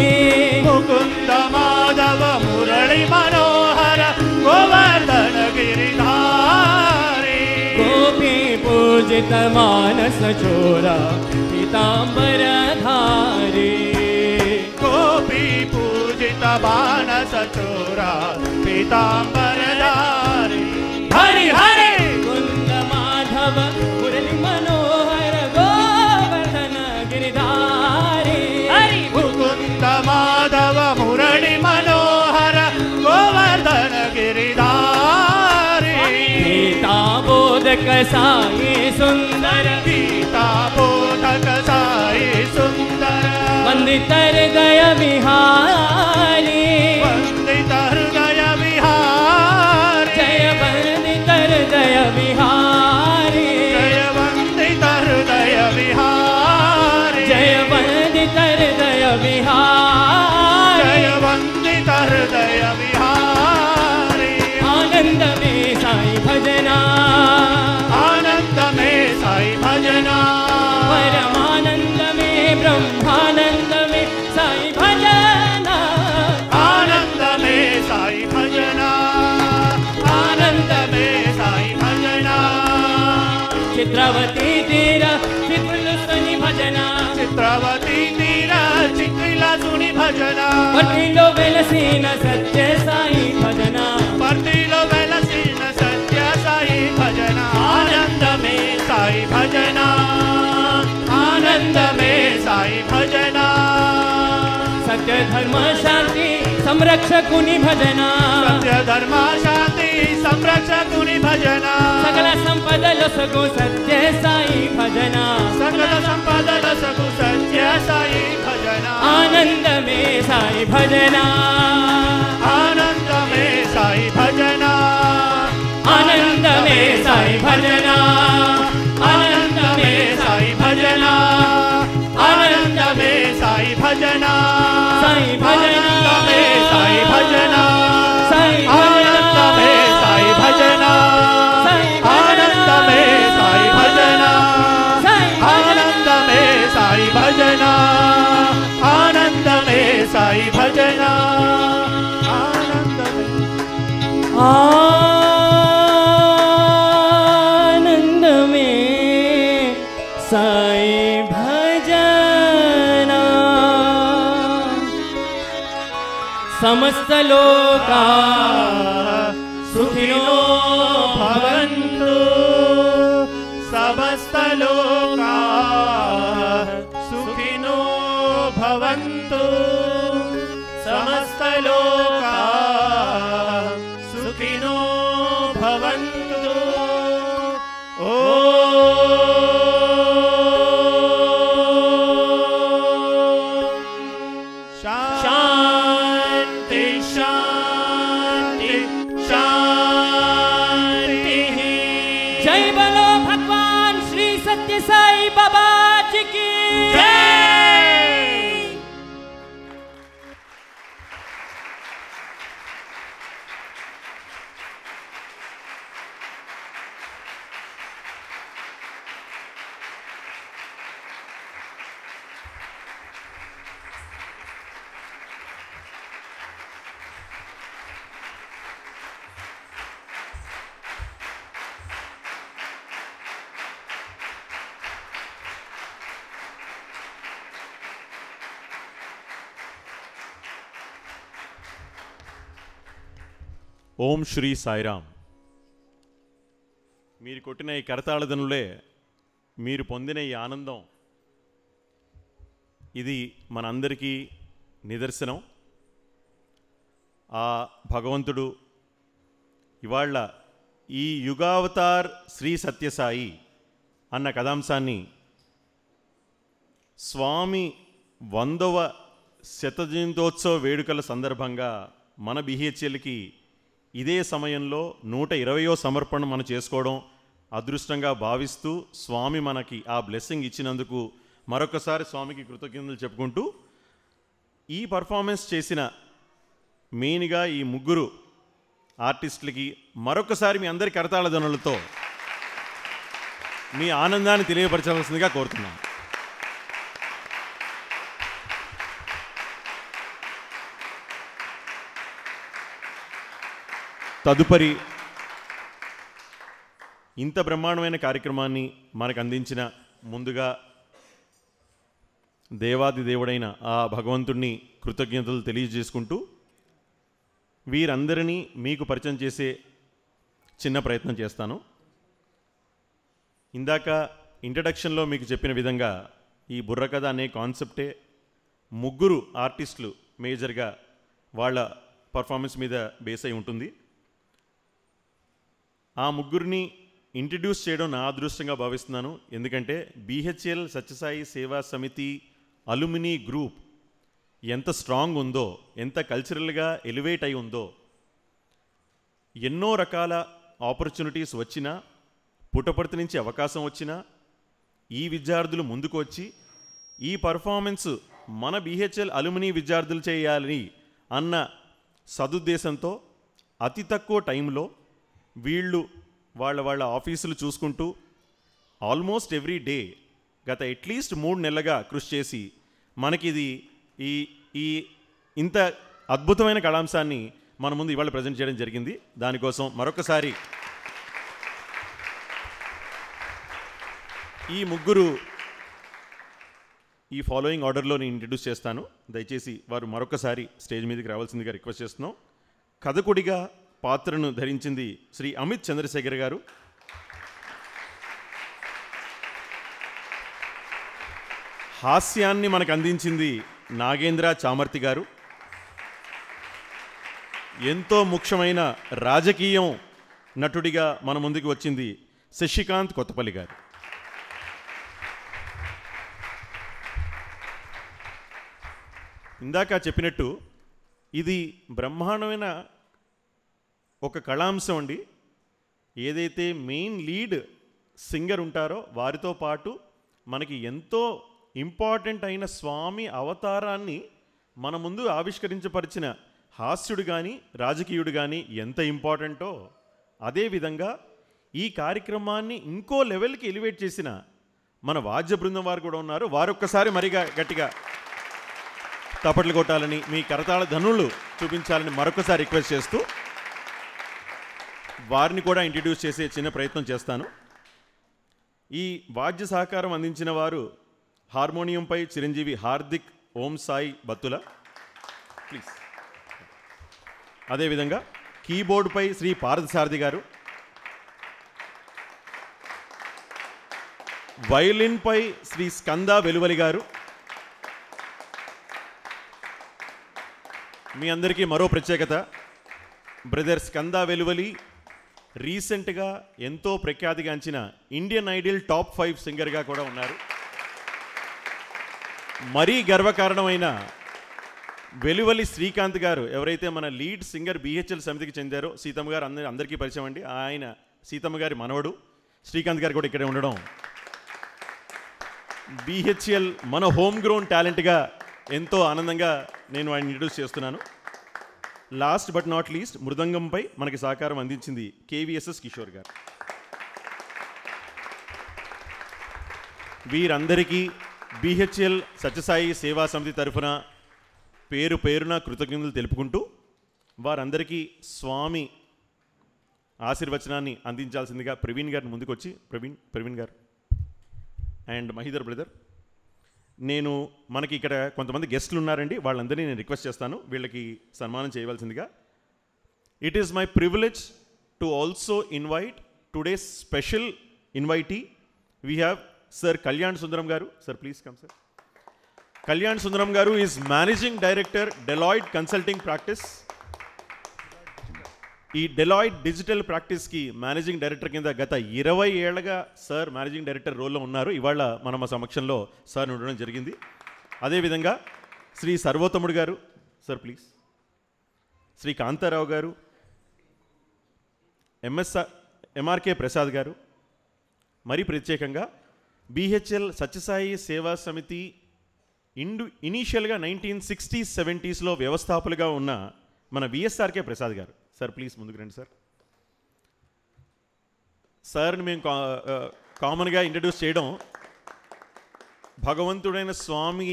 ముకుంద మాధవ మురళి మనోహర గోవర్ధన గిరిధారి గోపీ పూజిత మానస చోర పీతాంబరధారి గోపీ పూజిత మానస చోర పీతాంబరధారి హరి హరి ముకుంద మాధవ మురళి మనోహర గోవర్ధన గిరిధారి హరి ముకుంద మాధవ మురళి మనోహర గోవర్ధన గిరిధారి గీతాబోధక సాయి సుందర గీతాబోధక సాయి సుందర వందిత హృదయ విహారి వందిత హృదయ విహారి జయ వందిత హృదయ విహారి జయ వందిత హృదయ విహారి జయ వందిత హృదయ విహారి జయ వందిత హృదయ విహారి ఆనంద మే సాయి భజన ఆనంద మే సాయి భజన పరమానంద మే బ్రహ్మానంద మే సాయి భజన ఆనంద మే సాయి భజన ఆనంద మే సాయి భజన చిత్రవతి తీర చిత్రులు సుని భజన చిత్రవతి తీర చిత్రిల సుని భజన పట్టిలో వెలసిన సత్య సాయి భజన పర్తిలో వెలసిన సత్య సాయి భజన ఆనంద మే సాయి భజన ఆనంద మే సాయి భజన సత్య ధర్మ శాంతి సంరక్షకుని భజన సత్య ధర్మ శాంతి సంరక్షకుని భజన సకల సంపదల సగు సత్య సాయి భజన సకల సంపదల సగు సత్య సాయి భజన ఆనంద మే సాయి భజన ఆనంద మే సాయి భజన ఆనంద మే సాయి భజన ఆనంద మే సాయి భజన ఆనంద మే సాయి భజన సాయి భజన ఆనంద మే సాయి భజన సాయి ఆనంద మే సాయి భజన ఆనంద మే సాయి భజన ఆనంద మే సాయి భజన ఆనంద మే సాయి భజన ఆనంద మే ఆనంద మే సాయి భజన సమస్త లోకా సుఖినో భవంతు సమస్త లోకా సుఖినో భవంతు సమస్త లోకా సుఖినో భవంతు ఓ శాంతి శాంతి శాంతి జై బలో భగవాన్ శ్రీ సత్య సాయి బాబా జీ की ఓం శ్రీ సాయిరామ్. మీరు కొట్టిన ఈ కరతాళదనులే మీరు పొందిన ఈ ఆనందం, ఇది మనందరికీ నిదర్శనం. ఆ భగవంతుడు ఇవాళ ఈ యుగావతార్ శ్రీ సత్యసాయి అన్న కథాంశాన్ని స్వామి 100వ శతజయంతోత్సవ వేడుకల సందర్భంగా మన బిహెచ్ఎల్కి ఇదే సమయంలో 120వ సమర్పణ మనం చేసుకోవడం అదృష్టంగా భావిస్తూ స్వామి మనకి ఆ బ్లెస్సింగ్ ఇచ్చినందుకు మరొకసారి స్వామికి కృతజ్ఞతలు చెప్పుకుంటూ, ఈ పర్ఫార్మెన్స్ చేసిన మెయిన్గా ఈ ముగ్గురు ఆర్టిస్టులకి మరొకసారి మీ అందరి కరతాళ ధ్వనులతో మీ ఆనందాన్ని తెలియపరచవలసిందిగా కోరుతున్నాను. తదుపరి ఇంత బ్రహ్మాండమైన కార్యక్రమాన్ని మనకు అందించిన ముందుగా దేవాది దేవుడైన ఆ భగవంతుణ్ణి కృతజ్ఞతలు తెలియజేసుకుంటూ వీరందరినీ మీకు పరిచయం చేసే చిన్న ప్రయత్నం చేస్తాను. ఇందాక ఇంట్రడక్షన్లో మీకు చెప్పిన విధంగా ఈ బుర్రకథ అనే కాన్సెప్టే ముగ్గురు ఆర్టిస్టులు మేజర్గా వాళ్ళ పర్ఫార్మెన్స్ మీద బేస్ అయి ఉంటుంది. ఆ ముగ్గురిని ఇంట్రడ్యూస్ చేయడం నా అదృష్టంగా భావిస్తున్నాను. ఎందుకంటే బిహెచ్ఎల్ సత్యసాయి సేవా సమితి అలుమినీ గ్రూప్ ఎంత స్ట్రాంగ్ ఉందో, ఎంత కల్చరల్గా ఎలివేట్ అయి ఉందో, ఎన్నో రకాల ఆపర్చునిటీస్ వచ్చినా, పుట్టపర్తి నుంచి అవకాశం వచ్చినా ఈ విద్యార్థులు ముందుకు వచ్చి ఈ పర్ఫార్మెన్స్ మన బిహెచ్ఎల్ అలుమినీ విద్యార్థులు చేయాలని అన్న సదుద్దేశంతో అతి తక్కువ టైంలో వీళ్ళు వాళ్ళ ఆఫీసులు చూసుకుంటూ ఆల్మోస్ట్ ఎవ్రీ డే గత అట్లీస్ట్ 3 నెలలుగా కృషి చేసి మనకిది ఈ ఇంత అద్భుతమైన కళాంశాన్ని మన ముందు ఇవాళ ప్రజెంట్ చేయడం జరిగింది. దానికోసం మరొకసారి ఈ ముగ్గురు ఈ ఫాలోయింగ్ ఆర్డర్లో నేను ఇంట్రడ్యూస్ చేస్తాను. దయచేసి వారు మరొకసారి స్టేజ్ మీదకి రావాల్సిందిగా రిక్వెస్ట్ చేస్తున్నాం. కథకుడిగా పాత్రను ధరించింది శ్రీ అమిత్ చంద్రశేఖర్ గారు. హాస్యాన్ని మనకు అందించింది నాగేంద్ర చామర్తి గారు. ఎంతో ముఖ్యమైన రాజకీయం నటుడిగా మన ముందుకు వచ్చింది శశికాంత్ కొత్తపల్లి గారు. ఇందాక చెప్పినట్టు ఇది బ్రహ్మాండమైన ఒక కళాంశం అండి. ఏదైతే మెయిన్ లీడ్ సింగర్ ఉంటారో వారితో పాటు మనకి ఎంతో ఇంపార్టెంట్ అయిన స్వామి అవతారాన్ని మన ముందు ఆవిష్కరించపరిచిన హాస్యుడు కానీ రాజకీయుడు కానీ ఎంత ఇంపార్టెంటో, అదేవిధంగా ఈ కార్యక్రమాన్ని ఇంకో లెవెల్కి ఎలివేట్ చేసిన మన వాద్య బృందం వారు కూడా ఉన్నారు. వారొక్కసారి మరిగా గట్టిగా తపట్లు కొట్టాలని, మీ కరతాళ ధనులు చూపించాలని మరొకసారి రిక్వెస్ట్ చేస్తూ వారిని కూడా ఇంట్రడ్యూస్ చేసే చిన్న ప్రయత్నం చేస్తాను. ఈ వాద్య సహకారం అందించిన వారు హార్మోనియంపై చిరంజీవి హార్దిక్ ఓం సాయి బత్తుల ప్లీజ్. అదేవిధంగా కీబోర్డుపై శ్రీ పార్థసారథి గారు, వయలిన్పై శ్రీ స్కంద వెలువలి గారు. మీ అందరికీ మరో ప్రత్యేకత, బ్రదర్ స్కంద వెలువలి రీసెంట్గా ఎంతో ప్రఖ్యాతిగాంచిన ఇండియన్ ఐడల్ టాప్ 5 సింగర్గా కూడా ఉన్నారు. మరీ గర్వకారణమైన వెలువలి శ్రీకాంత్ గారు, ఎవరైతే మన లీడ్ సింగర్ బిహెచ్ఎల్ సమితికి చెందారో, సీతమ్మ గారు అందరికీ పరిచయం అండి. ఆయన సీతమ్మ గారి మనవడు శ్రీకాంత్ గారు కూడా ఇక్కడే ఉండడం బిహెచ్ఎల్ మన హోమ్ గ్రౌండ్ టాలెంట్గా ఎంతో ఆనందంగా నేను ఆయన ఇంట్రడ్యూస్ చేస్తున్నాను. లాస్ట్ బట్ నాట్ లీస్ట్ మృదంగంపై మనకి సహకారం అందించింది కేవీఎస్ఎస్ కిషోర్ గారు. వీరందరికీ బిహెచ్ఎల్ సత్యసాయి సేవా సమితి తరఫున పేరున కృతజ్ఞతలు తెలుపుకుంటూ వారందరికీ స్వామి ఆశీర్వచనాన్ని అందించాల్సిందిగా ప్రవీణ్ గారిని ముందుకు వచ్చి, ప్రవీణ్ గారు అండ్ మహీధర్ బ్రదర్, నేను మనకి ఇక్కడ కొంతమంది గెస్టులు ఉన్నారండి, వాళ్ళందరినీ నేను రిక్వెస్ట్ చేస్తాను వీళ్ళకి సన్మానం చేయవలసిందిగా. It is my privilege to also invite today's special invitee. We have sir Kalyan Sundaram garu. Sir please come sir. Kalyan Sundaram garu is managing director Deloitte consulting practice. ఈ డెలాయిట్ డిజిటల్ ప్రాక్టీస్కి మేనేజింగ్ డైరెక్టర్ కింద గత 20 ఏళ్లుగా సార్ మేనేజింగ్ డైరెక్టర్ రోల్లో ఉన్నారు. ఇవాళ మన సమక్షంలో సార్ ఉండడం జరిగింది. అదేవిధంగా శ్రీ సర్వోత్తముడు గారు, సార్ ప్లీజ్. శ్రీ కాంతారావు గారు, ఎంఆర్కే ప్రసాద్ గారు, మరి ప్రత్యేకంగా బిహెచ్ఎల్ సత్యసాయి సేవా సమితి ఇనీషియల్గా 1960s 70sలో వ్యవస్థాపకులుగా ఉన్న మన విఎస్ఆర్కే ప్రసాద్ గారు. సార్ ప్లీజ్ ముందుకు రండి సార్. సార్ని మేము కామన్గా ఇంట్రడ్యూస్ చేయడం, భగవంతుడైన స్వామి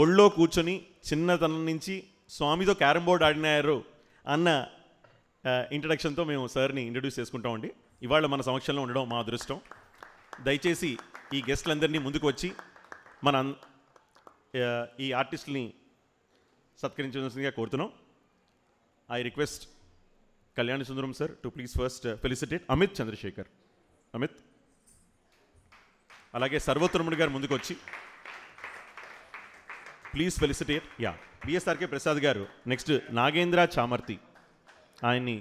ఒళ్ళో కూర్చొని చిన్నతనం నుంచి స్వామితో క్యారమ్ బోర్డ్ ఆడినారు అన్న ఇంట్రడక్షన్తో మేము సార్ని ఇంట్రడ్యూస్ చేసుకుంటామండి. ఇవాళ మన సమక్షంలో ఉండడం మా అదృష్టం. దయచేసి ఈ గెస్టులందరినీ ముందుకు వచ్చి మన ఈ ఆర్టిస్టుల్ని సత్కరించవలసిందిగా కోరుతున్నాం. I request Kalyana Sundaram sir to please first felicitate Amit Chandrasekhar. Amit, అలాగే సర్వోత్తముడు గారు ముందుకు వచ్చి please felicitate. Yeah, BSRK Prasad garu. Next Nagendra Chamarthi, ఆయన్ని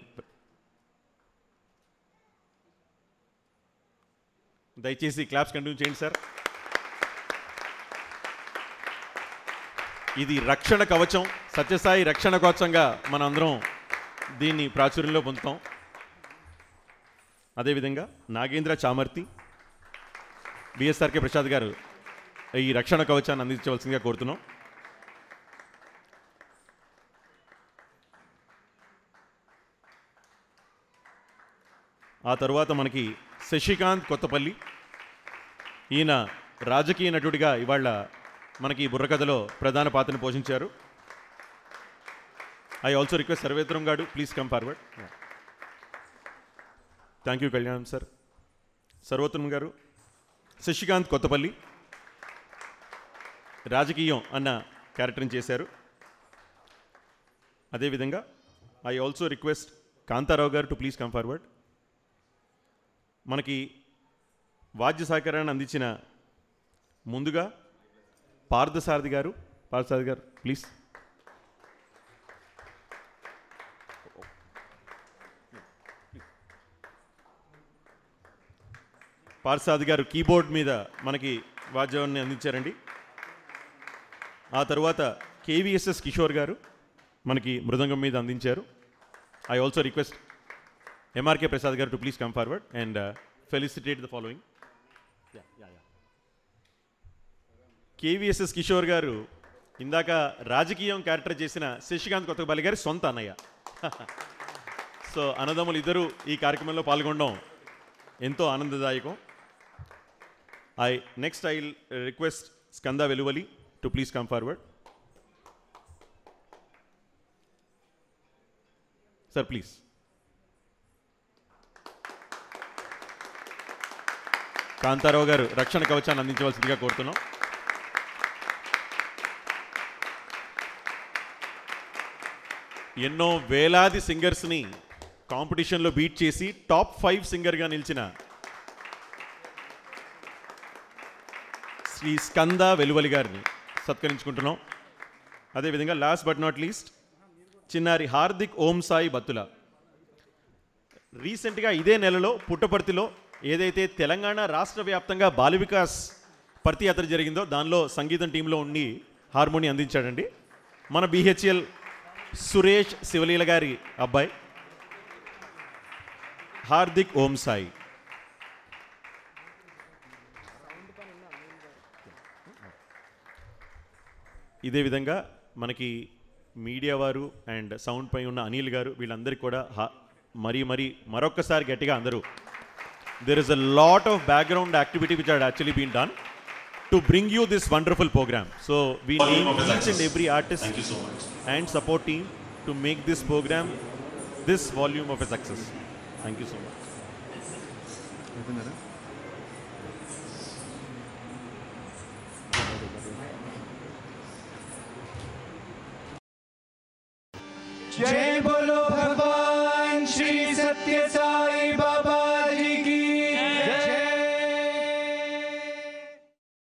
దయచేసి క్లాప్స్ కంటిన్యూ చేయండి సార్. ఇది రక్షణ కవచం, సత్యసాయి రక్షణ కవచంగా మన అందరం దీన్ని ప్రాచుర్యంలో పొందుతాం. అదేవిధంగా నాగేంద్ర చామర్తి, బిఎస్ఆర్కే ప్రసాద్ గారు ఈ రక్షణ కవచాన్ని అందించవలసిందిగా కోరుతున్నాం. ఆ తర్వాత మనకి శశికాంత్ కొత్తపల్లి, ఈయన రాజకీయ నటుడిగా ఇవాళ మనకి బుర్రకథలో ప్రధాన పాత్రను పోషించారు. ఐ ఆల్సో రిక్వెస్ట్ సర్వేత్రం గారు please come forward. Thank you కళ్యాణం సార్. సర్వోత్తరం గారు. శశికాంత్ కొత్తపల్లి రాజకీయం అన్న క్యారెక్టర్ని చేశారు. అదేవిధంగా ఐ ఆల్సో రిక్వెస్ట్ కాంతారావు గారు టు ప్లీజ్ కమ్ ఫార్వర్డ్. మనకి వాద్య సహకారాన్ని అందించిన ముందుగా పార్థసారథి గారు. పార్థసారథి గారు ప్లీజ్. పార్థసారథి గారు కీబోర్డ్ మీద మనకి వాద్యాన్ని అందించారండి. ఆ తర్వాత కేవీఎస్ఎస్ కిషోర్ గారు మనకి మృదంగం మీద అందించారు. I also request MRK Prasad garu to please come forward and felicitate the following. KVSS Kishore garu ఇందాక రాజకీయం క్యారెక్టర్ చేసిన శశికాంత్ కొత్తపల్లి గారి సొంత అన్నయ్య. సో అన్నదమ్ములు ఇద్దరు ఈ కార్యక్రమంలో పాల్గొనడం ఎంతో ఆనందదాయకం. Next I request Skanda Veluvali to please come forward. Sir please. Kantharao garu రక్షణ కవచాన్ని అందించవలసిందిగా కోరుతున్నాం. ఎన్నో వేలాది సింగర్స్ని కాంపిటీషన్లో బీట్ చేసి టాప్ 5 సింగర్గా నిలిచిన శ్రీ స్కంద వెలువలి గారిని సత్కరించుకుంటున్నాం. అదేవిధంగా లాస్ట్ బట్ నాట్ లీస్ట్ చిన్నారి హార్దిక్ ఓం సాయి బత్తుల. రీసెంట్గా ఇదే నెలలో పుట్టపర్తిలో ఏదైతే తెలంగాణ రాష్ట్ర వ్యాప్తంగా బాల వికాస్ పర్తి యాత్ర జరిగిందో దానిలో సంగీతం టీంలో ఉండి హార్మోని అందించాడండి మన బిహెచ్ఎల్ సురేష్ శివలీల గారి అబ్బాయి హార్దిక్ ఓం సాయి. ఇదే విధంగా మనకి మీడియా వారు అండ్ సౌండ్ పై ఉన్న అనిల్ గారు వీళ్ళందరికీ కూడా మరొక్కసారి గట్టిగా అందరూ there is a lot of background activity which had actually been done to bring you this wonderful program. So we need each and every artist and support team to make this program this volume of a success. Thank you so much. जय बोलो भगवान श्री सत्य साई